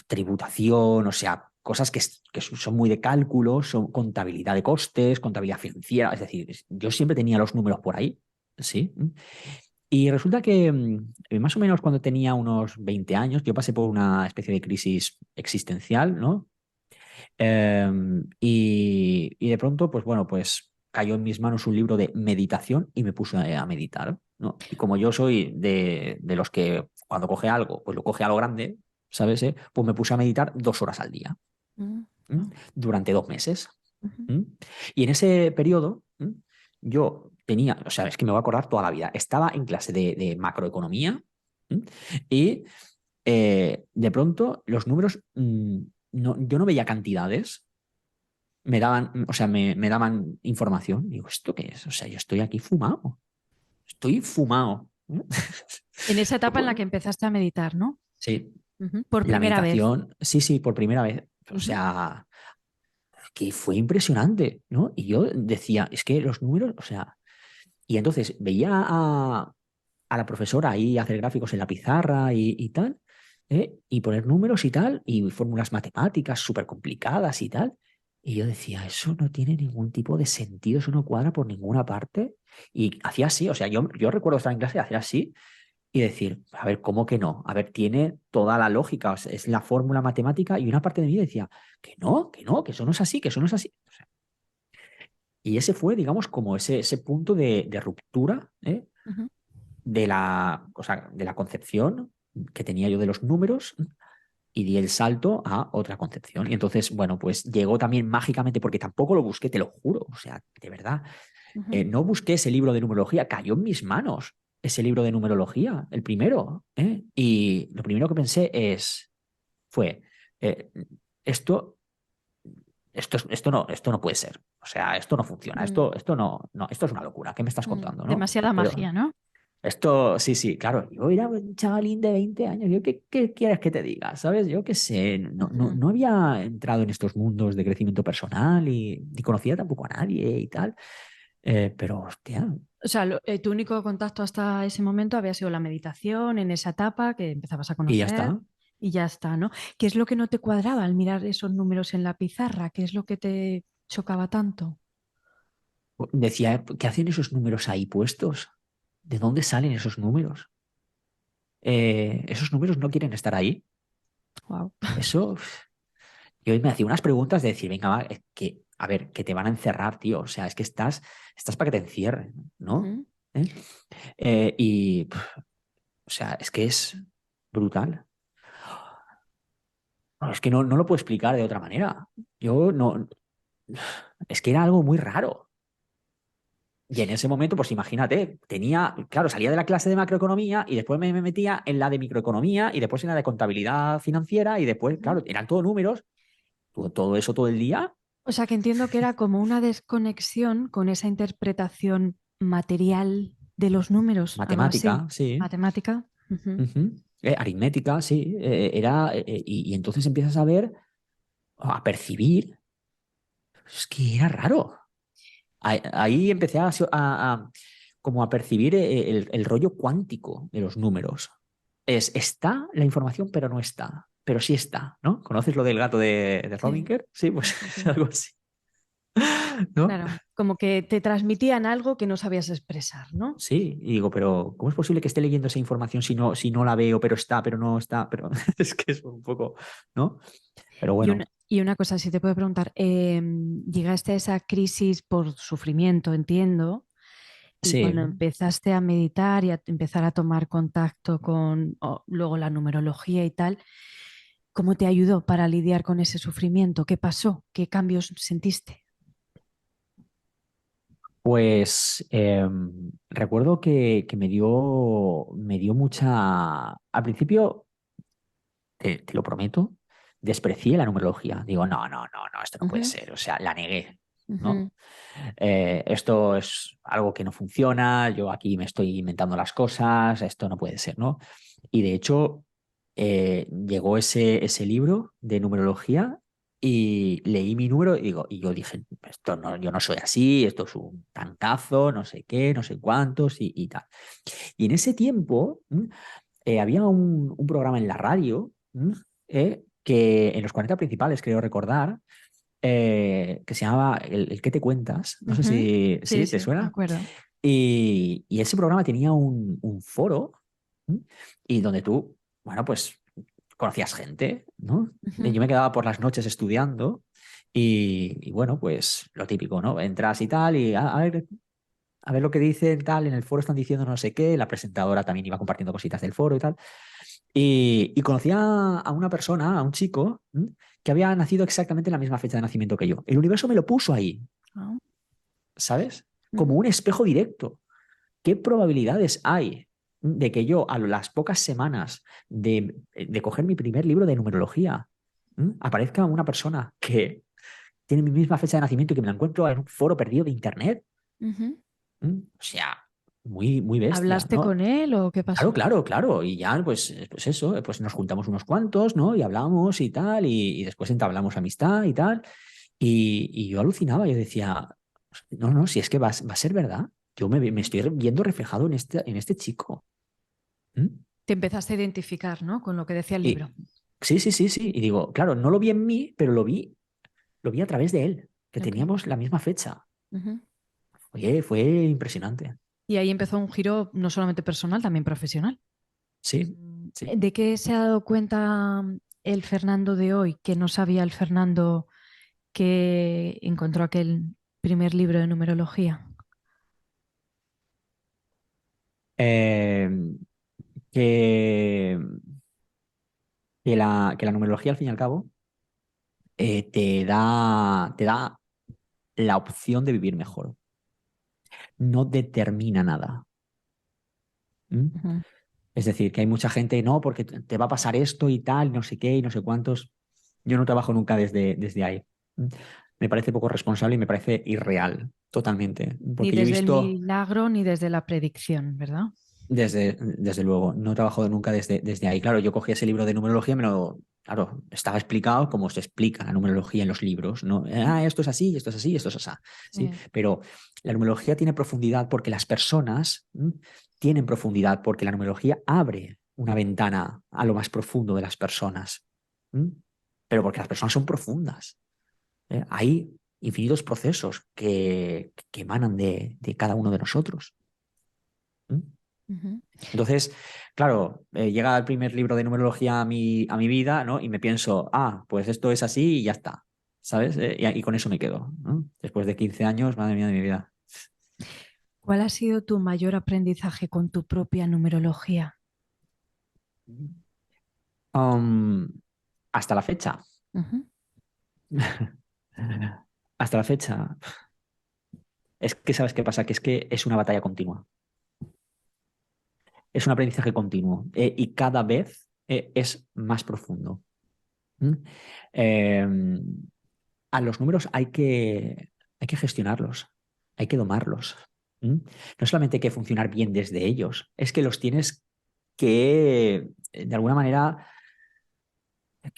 tributación, o sea, cosas que son muy de cálculo, son contabilidad de costes, contabilidad financiera, es decir, yo siempre tenía los números por ahí, ¿sí? Y resulta que más o menos cuando tenía unos 20 años, yo pasé por una especie de crisis existencial, ¿no? Y de pronto, pues bueno, pues cayó en mis manos un libro de meditación y me puse a meditar, ¿no? Y como yo soy de los que cuando coge algo, pues lo coge a lo grande, ¿sabes? Pues me puse a meditar 2 horas al día, Mm, ¿m? wow. Durante 2 meses. Ujú, ¿M? Y en ese periodo yo tenía, o sea, es que me voy a acordar toda la vida, estaba en clase de macroeconomía, ¿m? Y de pronto los números, yo no veía cantidades, me daban, o sea, me daban información. Digo, ¿esto qué es? O sea, yo estoy aquí fumado, estoy fumado. En esa Pues etapa en la que bueno, empezaste a meditar, ¿no? sí, Ujú, por la primera vez. meditación, sí, sí, por primera vez. O Ujú, sea, que fue impresionante, ¿no? Y yo decía, es que los números, o sea, y entonces veía a la profesora ahí hacer gráficos en la pizarra y tal, y poner números y tal, y fórmulas matemáticas súper complicadas y tal. Y yo decía, eso no tiene ningún tipo de sentido, eso no cuadra por ninguna parte. Y hacía así, o sea, yo recuerdo estar en clase y hacer así y decir, a ver, ¿cómo que no? A ver, tiene toda la lógica, o sea, es la fórmula matemática y una parte de mí decía, que no, que eso no es así, que eso no es así. O sea, y ese fue, digamos, como ese punto de ruptura, ujú. o sea, de la concepción que tenía yo de los números y di el salto a otra concepción. Y entonces, bueno, pues llegó también mágicamente, porque tampoco lo busqué, te lo juro, o sea, de verdad, Ujú. no busqué ese libro de numerología, cayó en mis manos ese libro de numerología, el primero, ¿eh? Y lo primero que pensé fue, eh, esto, esto no puede ser, o sea, esto no funciona, Mm, esto no, esto es una locura, ¿qué me estás contando, no? demasiada Pero magia, ¿no? esto, sí, sí, claro. Yo era un chavalín de 20 años. Yo, ¿qué quieres que te diga? ¿Sabes? Yo qué sé. Ujú. No había entrado en estos mundos de crecimiento personal y ni conocía tampoco a nadie y tal. Pero, hostia, O sea, tu único contacto hasta ese momento había sido la meditación en esa etapa que empezabas a y ya conocer está. y ya está, ¿no? ¿Qué es lo que no te cuadraba al mirar esos números en la pizarra? ¿Qué es lo que te chocaba tanto? Decía, ¿qué hacen esos números ahí puestos? ¿De dónde salen esos números? Esos números no quieren estar ahí. Wow. Eso, yo me hacía unas preguntas de decir, venga, va, es que, a ver, que te van a encerrar, tío. O sea, es que estás para que te encierren, ¿no? Ujú. ¿Eh? O sea, es que es brutal. No, es que no lo puedo explicar de otra manera. Yo no, es que era algo muy raro. Y en ese momento, pues imagínate, claro, salía de la clase de macroeconomía y después me metía en la de microeconomía y después en la de contabilidad financiera y después, claro, eran todos números, todo eso todo el día, O sea que entiendo que era como una desconexión con esa interpretación material de los números, algo así, matemática, sí, matemática. Ujú. ujú, aritmética, sí, y entonces empiezas a ver, a percibir, es que era raro. Ahí empecé como a percibir el rollo cuántico de los números. Está la información, pero no está. Pero sí está, ¿no? ¿Conoces lo del gato de Sí, Schrödinger? Sí, sí, pues sí, es sí. algo así, ¿no? Claro, como que te transmitían algo que no sabías expresar, ¿no? Sí, y digo, pero ¿cómo es posible que esté leyendo esa información si no la veo, pero está, pero no está? Pero es que es un poco, ¿no? Pero bueno, Y una cosa, si te puedo preguntar, llegaste a esa crisis por sufrimiento, entiendo, y sí, cuando empezaste a meditar y a empezar a tomar contacto con luego la numerología y tal, ¿cómo te ayudó para lidiar con ese sufrimiento? ¿Qué pasó? ¿Qué cambios sentiste? pues recuerdo que me dio mucha. Al principio, te lo prometo, desprecié la numerología. Digo, no, no, no, no, esto no puede Ujú, ser. O sea, la negué, ¿no? ujú, Esto es algo que no funciona, yo aquí me estoy inventando las cosas, esto no puede ser, ¿no? Y de hecho, llegó ese libro de numerología y leí mi número y yo dije, esto no, yo no soy así, esto es un tancazo, no sé qué, no sé cuántos y tal. Y en ese tiempo había un programa en la radio que en los 40 principales, creo recordar, que se llamaba el ¿Qué te cuentas? No sé ujú. si Sí, ¿sí? ¿Te sí, me suena? acuerdo. Y ese programa tenía un foro, ¿m? Y donde tú, bueno, pues conocías gente, ¿no? Ujú, Yo me quedaba por las noches estudiando y bueno, pues lo típico, ¿no? Entras y tal y a ver lo que dicen, tal, en el foro están diciendo no sé qué, la presentadora también iba compartiendo cositas del foro y tal. Y conocí a una persona, a un chico, que había nacido exactamente en la misma fecha de nacimiento que yo. El universo me lo puso ahí, ah, ¿sabes? Como ujú, un espejo directo. ¿Qué probabilidades hay de que yo, a las pocas semanas de coger mi primer libro de numerología, aparezca una persona que tiene mi misma fecha de nacimiento y que me la encuentro en un foro perdido de internet? ujú. O sea, muy, muy bestia, ¿Hablaste ¿no? con él o qué Claro, pasó? claro, claro. Y ya, pues eso, pues nos juntamos unos cuantos, ¿no? Y hablamos y tal, y después entablamos amistad y tal. Y yo alucinaba, yo decía, no, no, si es que va a ser verdad. Yo me estoy viendo reflejado en este chico. ¿Mm? Te empezaste a identificar, ¿no? Con lo que decía el libro. Y sí, sí, sí, sí. Y digo, claro, no lo vi en mí, pero lo vi a través de él, que Ok. teníamos la misma fecha. Ujú. Oye, fue impresionante. Y ahí empezó un giro no solamente personal, también profesional. Sí, sí. ¿De qué se ha dado cuenta el Fernando de hoy que no sabía el Fernando que encontró aquel primer libro de numerología? Eh, que, que la numerología, al fin y al cabo, te da la opción de vivir mejor. No determina nada. ¿Mm? Ujú. Es decir, que hay mucha gente, no, porque te va a pasar esto y tal, no sé qué y no sé cuántos. Yo no trabajo nunca desde ahí. ¿Mm? Me parece poco responsable y me parece irreal, totalmente. Ni Porque yo he desde el visto, milagro ni desde la predicción, ¿verdad? desde luego, no he trabajado nunca desde ahí. Claro, yo cogí ese libro de numerología, claro, estaba explicado como se explica la numerología en los libros, ¿no? Esto es así, esto es así, esto es así, ¿sí? Sí. Pero la numerología tiene profundidad porque las personas tienen profundidad, porque la numerología abre una ventana a lo más profundo de las personas, ¿m? Pero porque las personas son profundas, ¿eh? Hay infinitos procesos que emanan de cada uno de nosotros. ¿M? Ujú. Entonces, claro, llega el primer libro de numerología a mi vida, ¿no? Y me pienso, pues esto es así y ya está, ¿sabes? Y con eso me quedo, ¿no? Después de 15 años, madre mía de mi vida. ¿Cuál ha sido tu mayor aprendizaje con tu propia numerología? Um, hasta la fecha. Ujú. Hasta la fecha. Es que, ¿sabes qué pasa? Que es una batalla continua. Es un aprendizaje continuo y cada vez es más profundo. ¿Mm? Eh, a los números hay que gestionarlos, hay que domarlos. ¿Mm? No solamente hay que funcionar bien desde ellos, es que los tienes que, de alguna manera,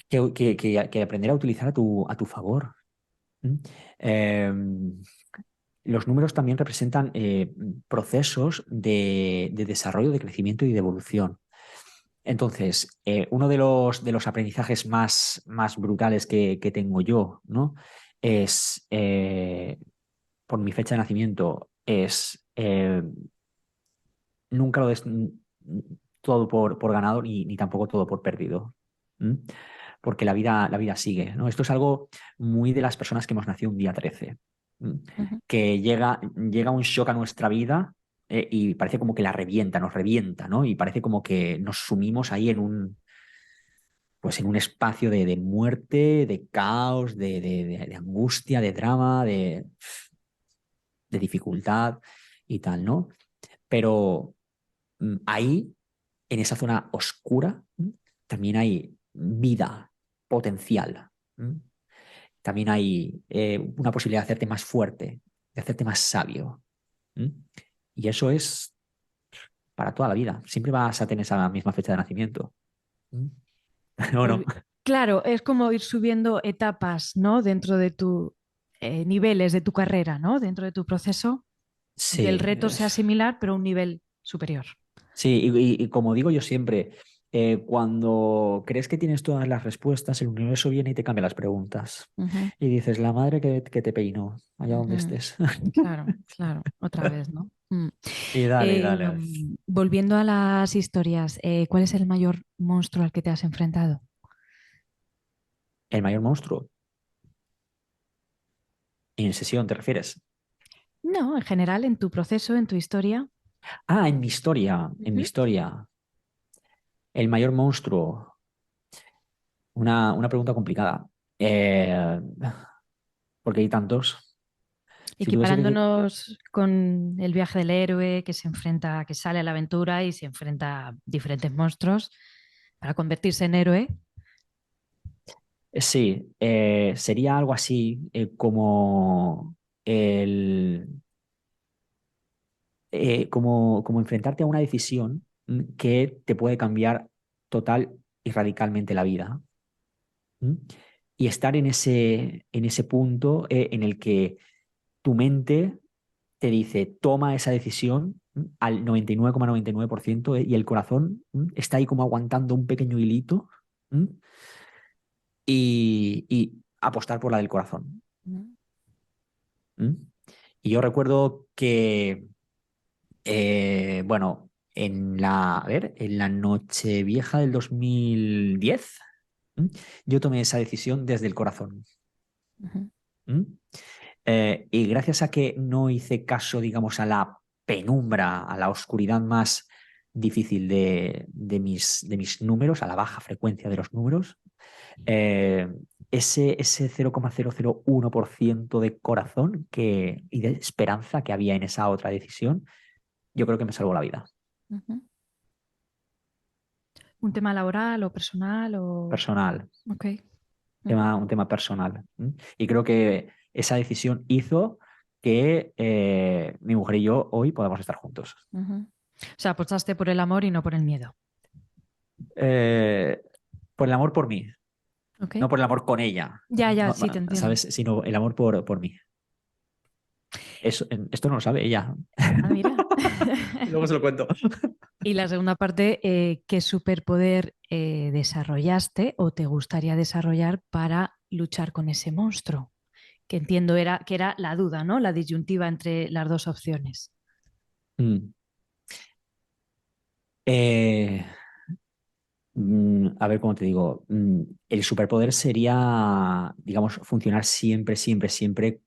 que aprender a utilizar a tu favor. ¿Mm? Eh, los números también representan procesos de desarrollo, de crecimiento y de evolución. Entonces, uno de los aprendizajes más brutales que tengo yo, ¿no? Es, por mi fecha de nacimiento, es nunca lo des todo por ganado ni tampoco todo por perdido. ¿Mm? Porque la vida sigue, ¿no? Esto es algo muy de las personas que hemos nacido un día 13, ¿m? Ujú. Que llega un shock a nuestra vida y parece como que la revienta, nos revienta, ¿no? Y parece como que nos sumimos ahí en pues en un espacio de muerte, de caos, de angustia, de drama, de dificultad y tal, ¿no? Pero ahí, en esa zona oscura, también hay vida potencial. También hay una posibilidad de hacerte más fuerte, de hacerte más sabio. ¿Mm? Y eso es para toda la vida. Siempre vas a tener esa misma fecha de nacimiento. ¿Mm? ¿O no? Volvi- Claro, es como ir subiendo etapas, ¿no? Dentro de tu niveles de tu carrera, ¿no? Dentro de tu proceso, aunque el Sí, reto sea similar, pero a un nivel superior. sí, y como digo yo siempre, cuando crees que tienes todas las respuestas, el universo viene y te cambia las preguntas. Ujú, Y dices, la madre que te peinó, allá donde ujú. estés. Claro, claro, otra vez, ¿no? Mm. Y dale, dale. Volviendo a las historias, ¿cuál es el mayor monstruo al que te has enfrentado? El mayor monstruo, en sesión, ¿te refieres? No, en general, en tu proceso, en tu historia. Ah, en mi historia, en mi Ujú. historia. El mayor monstruo, una pregunta complicada. Eh, porque hay tantos. Si tuviese que... Equiparándonos con el viaje del héroe que se enfrenta, que sale a la aventura y se enfrenta a diferentes monstruos para convertirse en héroe. Sí, sería algo así como como enfrentarte a una decisión que te puede cambiar total y radicalmente la vida. ¿M? Y estar en ese punto en el que tu mente te dice, toma esa decisión al 99,99% y el corazón está ahí como aguantando un pequeño hilito ¿m? Y apostar por la del corazón. ¿No? ¿M? Y yo recuerdo que bueno, a ver, en la Nochevieja del 2010, ¿m? Yo tomé esa decisión desde el corazón. Ujú, ¿M? Y gracias a que no hice caso, digamos, a la penumbra, a la oscuridad más difícil de mis números, a la baja frecuencia de los números, eh, ese 0,001% de corazón y de esperanza que había en esa otra decisión, yo creo que me salvó la vida. ujú. ¿Un tema laboral o personal o...? Personal, Ok. Ujú, un tema personal. ¿M? Y creo que esa decisión hizo que mi mujer y yo hoy podamos estar juntos. ujú. O sea, apostaste por el amor y no por el miedo. Eh, por el amor por mí, Ok. no por el amor con ella, Ya, ya, sí, te entiendo. ¿sabes? Sino el amor por mí. Esto no lo sabe ella. Ah, mira. Luego se lo cuento. Y la segunda parte, ¿qué superpoder desarrollaste o te gustaría desarrollar para luchar con ese monstruo? Que entiendo que era la duda, ¿no? La disyuntiva entre las dos opciones. Mm. Eh, a ver cómo te digo. El superpoder sería, digamos, funcionar siempre, siempre, siempre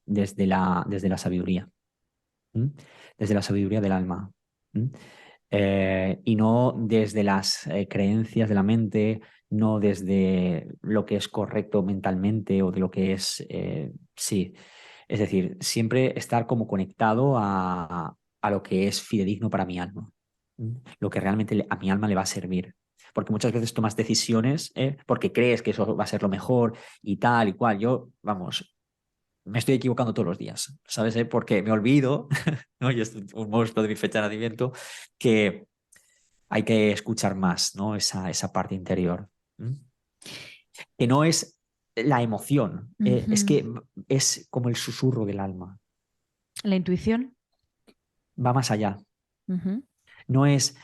desde la sabiduría. ¿M? Desde la sabiduría del alma. ¿M? y no desde las creencias de la mente, no desde lo que es correcto mentalmente o de lo que es, sí. Es decir, siempre estar como conectado a lo que es fidedigno para mi alma, lo que realmente a mi alma le va a servir. Porque muchas veces tomas decisiones porque crees que eso va a ser lo mejor y tal y cual. Yo, vamos, me estoy equivocando todos los días, ¿sabes? Porque me olvido, ¿no? Y es un monstruo de mi fecha de nacimiento, que hay que escuchar más, ¿no? Esa parte interior. ¿Mm? Que no es la emoción, es Ujú. que es como el susurro del alma, La intuición. va más allá. Ujú. No es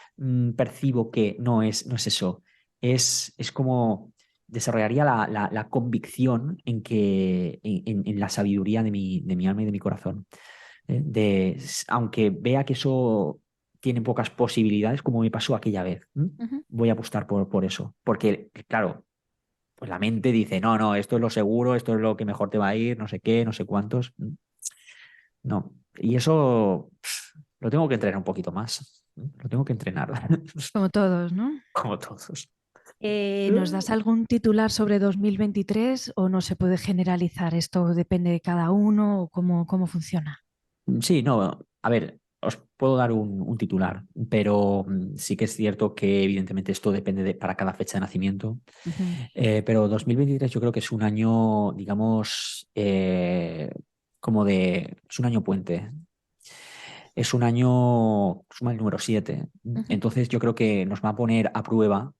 percibo que, no es eso. Es como desarrollaría la convicción en que en la sabiduría de mi alma y de mi corazón. Aunque vea que eso tiene pocas posibilidades, como me pasó aquella vez, Ujú. voy a apostar por eso. Porque, claro, pues la mente dice, no, no, esto es lo seguro, esto es lo que mejor te va a ir, no sé qué, no sé cuántos. No. Y eso lo tengo que entrenar un poquito más. Lo tengo que entrenar, Como todos, ¿no? como todos. ¿Nos das algún titular sobre 2023 o no se puede generalizar? ¿Esto depende de cada uno o cómo funciona? Sí, no, a ver, os puedo dar un titular, pero sí que es cierto que evidentemente esto depende para cada fecha de nacimiento. Ujú. Pero 2023 yo creo que es un año, digamos, es un año puente. Es un año, suma el número 7. Ujú. Entonces yo creo que nos va a poner a prueba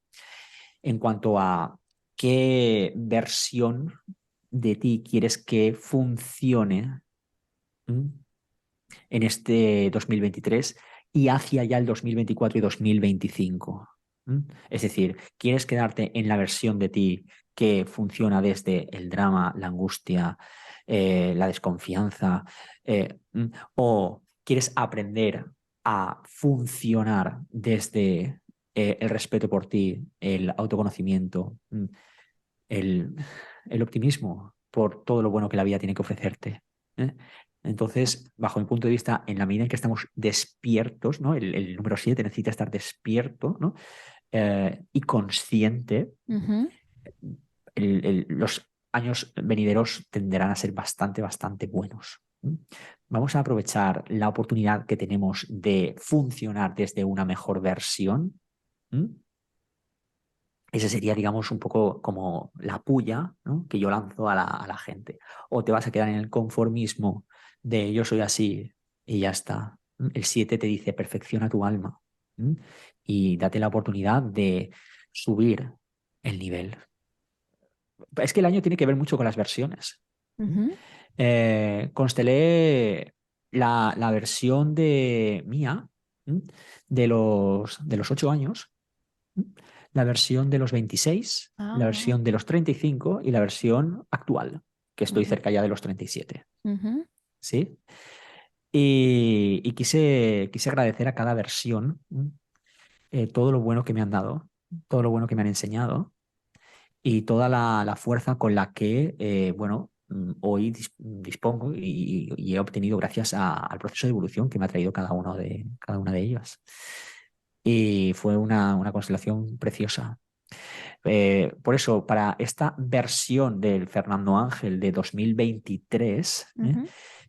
en cuanto a qué versión de ti quieres que funcione, ¿m? En este 2023 y hacia ya el 2024 y 2025. Es decir, ¿quieres quedarte en la versión de ti que funciona desde el drama, la angustia, la desconfianza? ¿O quieres aprender a funcionar desde el respeto por ti, el autoconocimiento, el, el optimismo por todo lo bueno que la vida tiene que ofrecerte? ¿eh? Entonces, bajo mi punto de vista, en la medida en que estamos despiertos, ¿no? El número 7 necesita estar despierto, ¿no? Y consciente, Ujú. los años venideros tenderán a ser bastante, bastante buenos. Vamos a aprovechar la oportunidad que tenemos de funcionar desde una mejor versión. ¿Mm? Ese sería, digamos, un poco como la puya, ¿no? Que yo lanzo a la gente. O te vas a quedar en el conformismo de yo soy así y ya está. El 7 te dice perfecciona tu alma, ¿m? Y date la oportunidad de subir el nivel. Es que el año tiene que ver mucho con las versiones. ¿M? Ujú. Constelé la versión de mía, ¿m? De los 8 años, la versión de los 26, la Ah, versión de los 35 y la versión actual, que estoy ujú. cerca ya de los 37. Ujú. ¿Sí? Y quise agradecer a cada versión todo lo bueno que me han dado, todo lo bueno que me han enseñado y toda la fuerza con la que, bueno, hoy dispongo y he obtenido gracias al proceso de evolución que me ha traído cada una de ellas. Y fue una constelación preciosa. Por eso, para esta versión del Fernando Ángel de 2023, Ujú.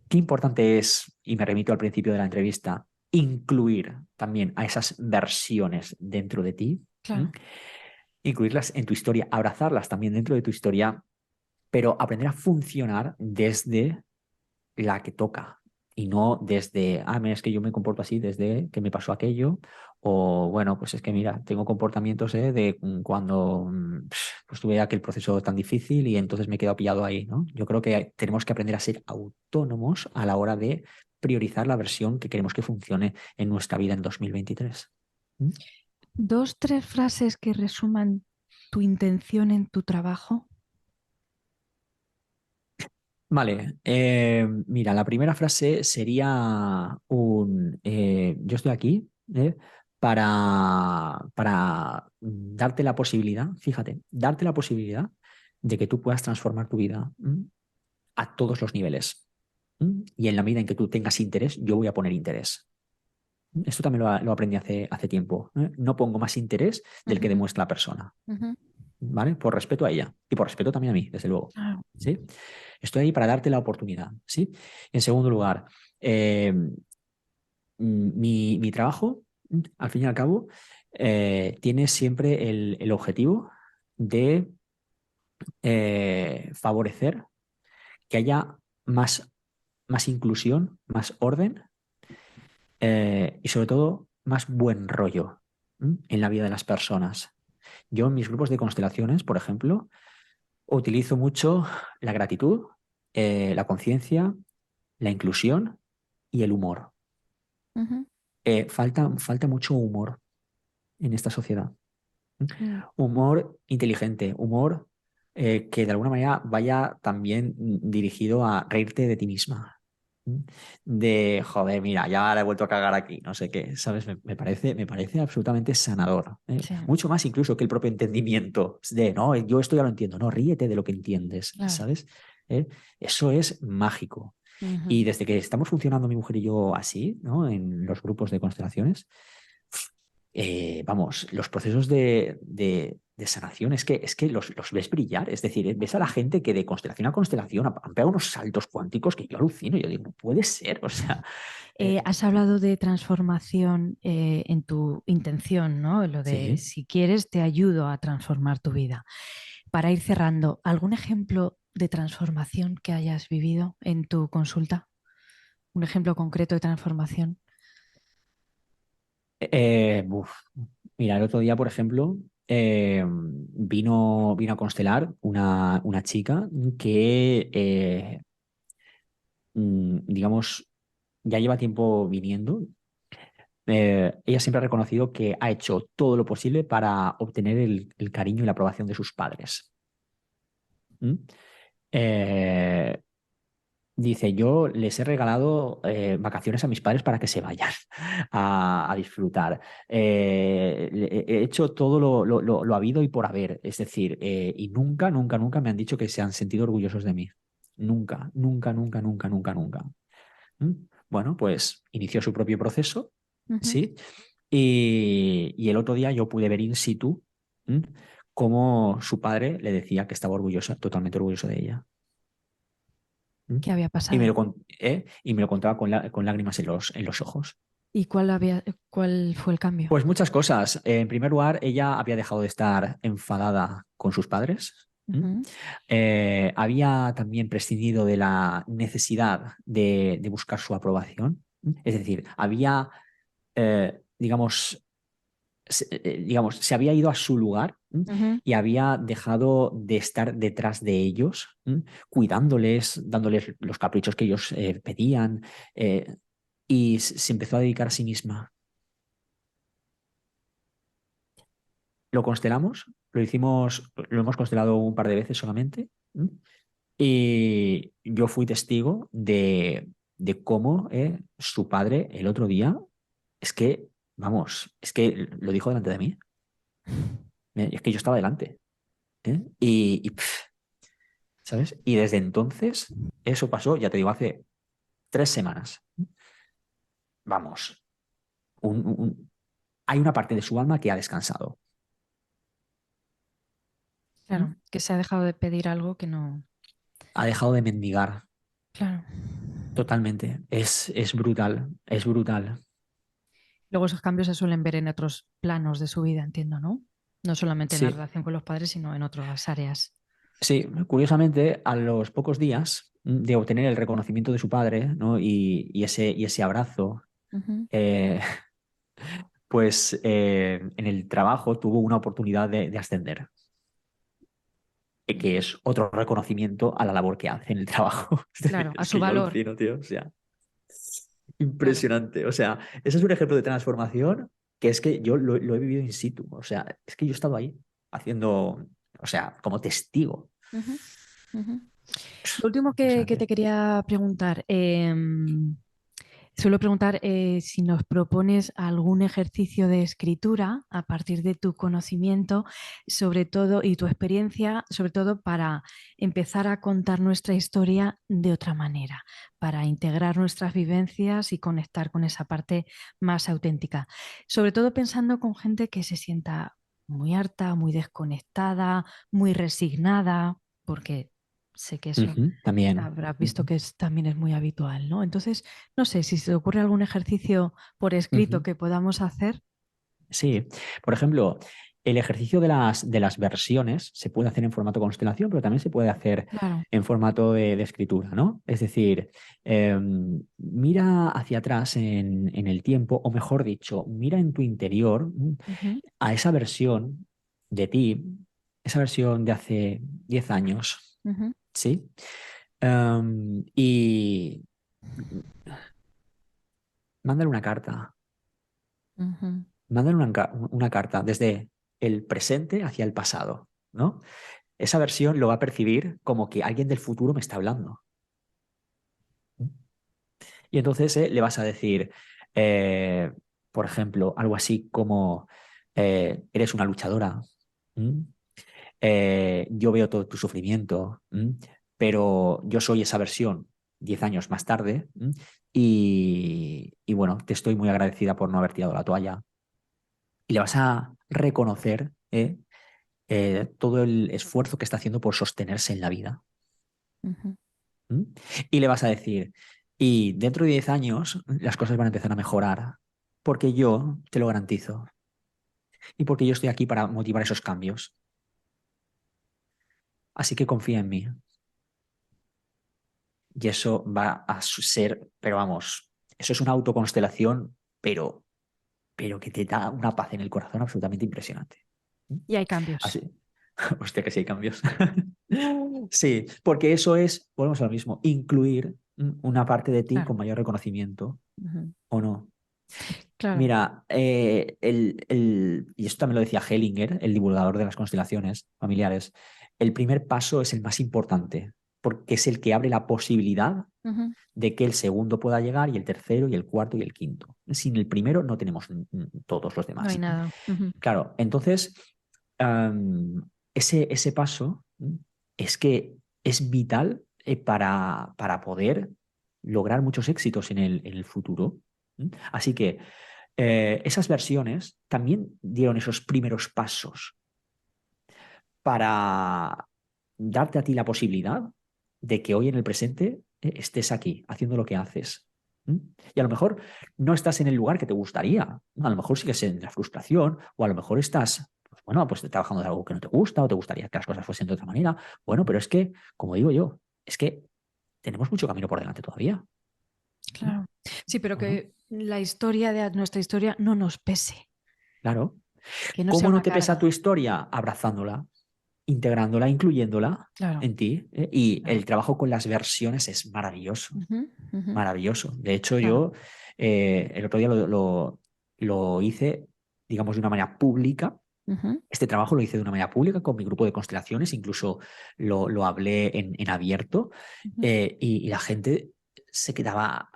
qué importante es, y me remito al principio de la entrevista, incluir también a esas versiones dentro de ti, ¿m? Claro. Incluirlas en tu historia, abrazarlas también dentro de tu historia, pero aprender a funcionar desde la que toca y no desde, mira, es que yo me comporto así desde que me pasó aquello, o bueno, pues es que mira, tengo comportamientos de cuando pues tuve aquel proceso tan difícil y entonces me he quedado pillado ahí, ¿no? Yo creo que tenemos que aprender a ser autónomos a la hora de priorizar la versión que queremos que funcione en nuestra vida en 2023. ¿Mm? Dos, tres frases que resuman tu intención en tu trabajo. Vale, mira, la primera frase sería yo estoy aquí para darte la posibilidad, fíjate, darte la posibilidad de que tú puedas transformar tu vida a todos los niveles. Y en la medida en que tú tengas interés, yo voy a poner interés. Esto también lo aprendí hace tiempo, ¿eh? No pongo más interés del que Ujú, demuestra la persona, ujú. ¿vale? Por respeto a ella y por respeto también a mí, desde luego, Claro. ¿sí? Estoy ahí para darte la oportunidad, ¿sí? En segundo lugar, mi trabajo, al fin y al cabo, tiene siempre el objetivo de favorecer que haya más inclusión, más orden y sobre todo más buen rollo en la vida de las personas. Yo en mis grupos de constelaciones, por ejemplo, utilizo mucho la gratitud, la conciencia, la inclusión y el humor. Ujú, Falta mucho humor en esta sociedad. mm. Humor inteligente, humor que de alguna manera vaya también dirigido a reírte de ti misma. ¿Mm? De, joder, mira, ya la he vuelto a cagar aquí, no sé qué, ¿sabes? Me parece absolutamente sanador. Sí, Mucho más incluso que el propio entendimiento de, no, yo esto ya lo entiendo, no, ríete de lo que entiendes, claro. ¿sabes? ¿Eh? Eso es mágico. Y Ujú. desde que estamos funcionando mi mujer y yo así, ¿no? En los grupos de constelaciones, vamos, los procesos de sanación es que los ves brillar. Es decir, ves a la gente que de constelación a constelación han pegado unos saltos cuánticos que yo alucino. Yo digo, no puede ser. O sea, Has hablado de transformación en tu intención, ¿no? Lo de sí. si quieres, te ayudo a transformar tu vida. Para ir cerrando, ¿algún ejemplo de transformación que hayas vivido en tu consulta? ¿Un ejemplo concreto de transformación? Buf. Mira, el otro día, por ejemplo, vino a constelar una chica que, digamos, ya lleva tiempo viniendo. Ella siempre ha reconocido que ha hecho todo lo posible para obtener el cariño y la aprobación de sus padres. ¿Mm? Eh, Dice, yo les he regalado vacaciones a mis padres para que se vayan a disfrutar. He hecho todo lo habido y por haber. Es decir, y nunca, nunca, nunca me han dicho que se han sentido orgullosos de mí. Nunca, nunca, nunca, nunca, nunca, nunca. ¿Mm? Bueno, pues inició su propio proceso, Ujú. ¿sí? Y el otro día yo pude ver in situ cómo su padre le decía que estaba orgullosa, totalmente orgulloso de ella. ¿Mm? ¿Qué había Y pasado? y me lo contaba con lágrimas en los ojos. ¿Y cuál fue el cambio? Pues muchas cosas. En primer lugar, ella había dejado de estar enfadada con sus padres. Ujú, Había también prescindido de la necesidad de buscar su aprobación. Es decir, había, digamos, se había ido a su lugar ujú. y había dejado de estar detrás de ellos, cuidándoles, dándoles los caprichos que ellos pedían, y se empezó a dedicar a sí misma. Lo constelamos, lo hemos constelado un par de veces solamente, y yo fui testigo de cómo su padre el otro día, es que, vamos, es que lo dijo delante de mí, es que yo estaba delante. ¿Sabes? Y desde entonces, eso pasó, ya te digo, hace 3 semanas. Vamos, hay una parte de su alma que ha descansado. ¿Mm? Claro, que se ha dejado de pedir algo que no. Ha dejado de mendigar Claro. totalmente. Es brutal, es brutal. Luego esos cambios se suelen ver en otros planos de su vida, entiendo, ¿no? No solamente en la Sí, relación con los padres, sino en otras áreas. sí, curiosamente, a los pocos días de obtener el reconocimiento de su padre, ¿no? y ese abrazo, Ujú. eh, pues en el trabajo tuvo una oportunidad de ascender. Que es otro reconocimiento a la labor que hace en el trabajo. Claro, a Es su que yo valor. alucino, tío. O sea, Claro. impresionante. O sea, ese es un ejemplo de transformación que es que yo lo he vivido in situ. O sea, es que yo he estado ahí haciendo, o sea, como testigo. Ujú, ujú. Lo último que te Impresionante. quería preguntar, Suelo preguntar si nos propones algún ejercicio de escritura a partir de tu conocimiento, sobre todo, y tu experiencia, sobre todo para empezar a contar nuestra historia de otra manera, para integrar nuestras vivencias y conectar con esa parte más auténtica. Sobre todo pensando con gente que se sienta muy harta, muy desconectada, muy resignada, porque sé que eso Ujú, también. habrás visto Ujú, que también es muy habitual, ¿no? Entonces, no sé si se te ocurre algún ejercicio por escrito ujú. que podamos hacer. Sí, por ejemplo, el ejercicio de las versiones se puede hacer en formato constelación, pero también se puede hacer Claro. en formato de escritura, ¿no? Es decir, mira hacia atrás en el tiempo, o mejor dicho, mira en tu interior Ujú, a esa versión de ti, esa versión de hace 10 años, ujú, ¿sí? Y mándale una carta. ujú. Mándale una carta desde el presente hacia el pasado, ¿no? Esa versión lo va a percibir como que alguien del futuro me está hablando. Y entonces le vas a decir, eh, por ejemplo, algo así como, eres una luchadora, ¿m? Yo veo todo tu sufrimiento, ¿m? Pero yo soy esa versión 10 años más tarde, ¿m? Y bueno, te estoy muy agradecida por no haber tirado la toalla. Y le vas a reconocer todo el esfuerzo que está haciendo por sostenerse en la vida. Ujú, ¿Mm? Y le vas a decir, y dentro de 10 años las cosas van a empezar a mejorar, porque yo te lo garantizo, y porque yo estoy aquí para motivar esos cambios. Así que confía en mí. Y eso va a ser, pero vamos, eso es una autoconstelación, pero que te da una paz en el corazón absolutamente impresionante. ¿Mm? y hay cambios. Así. Hostia, que sí hay cambios. Sí, porque eso es, volvemos a lo mismo, incluir una parte de ti Claro. con mayor reconocimiento Ujú, o no. claro. Mira, y esto también lo decía Hellinger, el divulgador de las constelaciones familiares, el primer paso es el más importante, porque es el que abre la posibilidad Ujú, de que el segundo pueda llegar y el tercero y el cuarto y el quinto. Sin el primero no tenemos todos los no hay demás. nada. Ujú, Claro, entonces ese paso es que es vital para poder lograr muchos éxitos en el futuro. Así que esas versiones también dieron esos primeros pasos para darte a ti la posibilidad de que hoy en el presente estés aquí haciendo lo que haces. ¿Mm? Y a lo mejor no estás en el lugar que te gustaría, a lo mejor sigues en la frustración o a lo mejor estás, pues, bueno, pues trabajando de algo que no te gusta o te gustaría que las cosas fuesen de otra manera. Bueno, pero es que, como digo yo, es que tenemos mucho camino por delante todavía. ¿Mm? claro. Sí, pero ¿O no? que la historia de nuestra historia no nos pese, Claro. que no sea ¿Cómo no una te pesa tu carga. historia? Abrazándola, integrándola, incluyéndola Claro, en ti. Y claro. el trabajo con las versiones es maravilloso, Ujú, ujú, maravilloso. De hecho, claro. yo el otro día lo hice, digamos, de una manera pública. Ujú, Este trabajo lo hice de una manera pública con mi grupo de constelaciones, incluso lo hablé en abierto ujú, y la gente se quedaba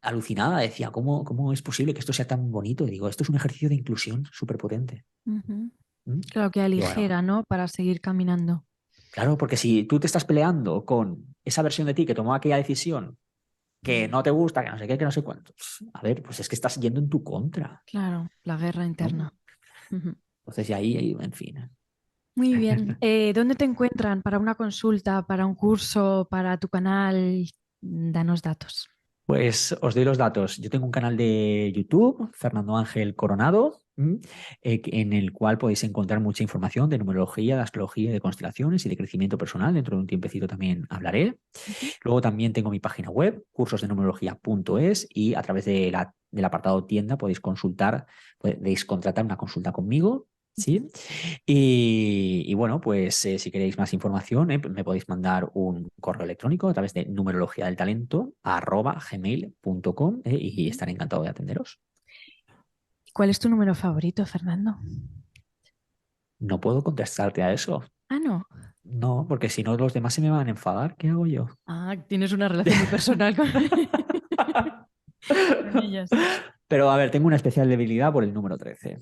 alucinada, decía, ¿cómo es posible que esto sea tan bonito? Y digo, esto es un ejercicio de inclusión súper potente. ujú. ¿Mm? Claro que Y bueno, aligera, ¿no? Para seguir caminando. claro, porque si tú te estás peleando con esa versión de ti que tomó aquella decisión que Mm, no te gusta, que no sé qué, que no sé cuántos, a ver, pues es que estás yendo en tu contra, claro, la guerra ¿no? interna. Ujú. Entonces, y ahí, en fin. Muy bien. ¿Dónde te encuentran para una consulta, para un curso, para tu canal? Danos datos. Pues os doy los datos. Yo tengo un canal de YouTube, Fernando Ángel Coronado, en el cual podéis encontrar mucha información de numerología, de astrología, de constelaciones y de crecimiento personal. Dentro de un tiempecito también hablaré. Ujú, Luego también tengo mi página web, cursosdenumerología.es, y a través del apartado tienda podéis contratar una consulta conmigo. ¿Sí? ujú. Y bueno, pues si queréis más información, me podéis mandar un correo electrónico a través de numerologiadeltalento@gmail.com, y estaré encantado de atenderos. ¿Cuál es tu número favorito, Fernando? No puedo contestarte a eso. Ah, no. No, porque si no los demás se me van a enfadar. ¿Qué hago yo? Ah, tienes una relación muy personal con... con ellos. Pero a ver, tengo una especial debilidad por el número 13,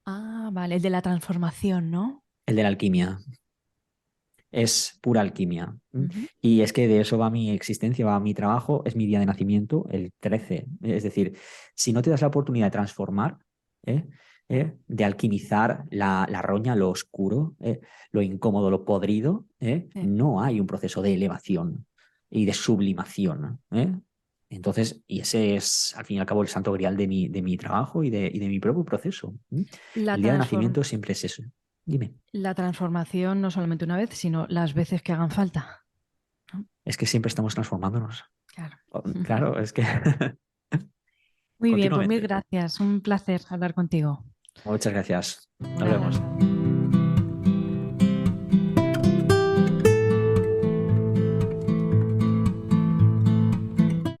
Ah, vale, el de la transformación, ¿no? el de la alquimia. Es pura alquimia. ¿M? Ujú. Y es que de eso va mi existencia, va mi trabajo, es mi día de nacimiento, el 13. Es decir, si no te das la oportunidad de transformar, ¿eh? De alquimizar la roña, lo oscuro, lo incómodo, lo podrido, Sí. no hay un proceso de elevación y de sublimación. Entonces, y ese es al fin y al cabo el santo grial de mi trabajo y de mi propio proceso. La El día de transform- nacimiento siempre es eso. Dime. la transformación no solamente una vez, sino las veces que hagan falta, ¿no? Es que siempre estamos transformándonos. Claro. Claro, es que Muy bien, pues mil continuamente. gracias. Un placer hablar contigo. Muchas gracias. Un Nos vemos. abrazo.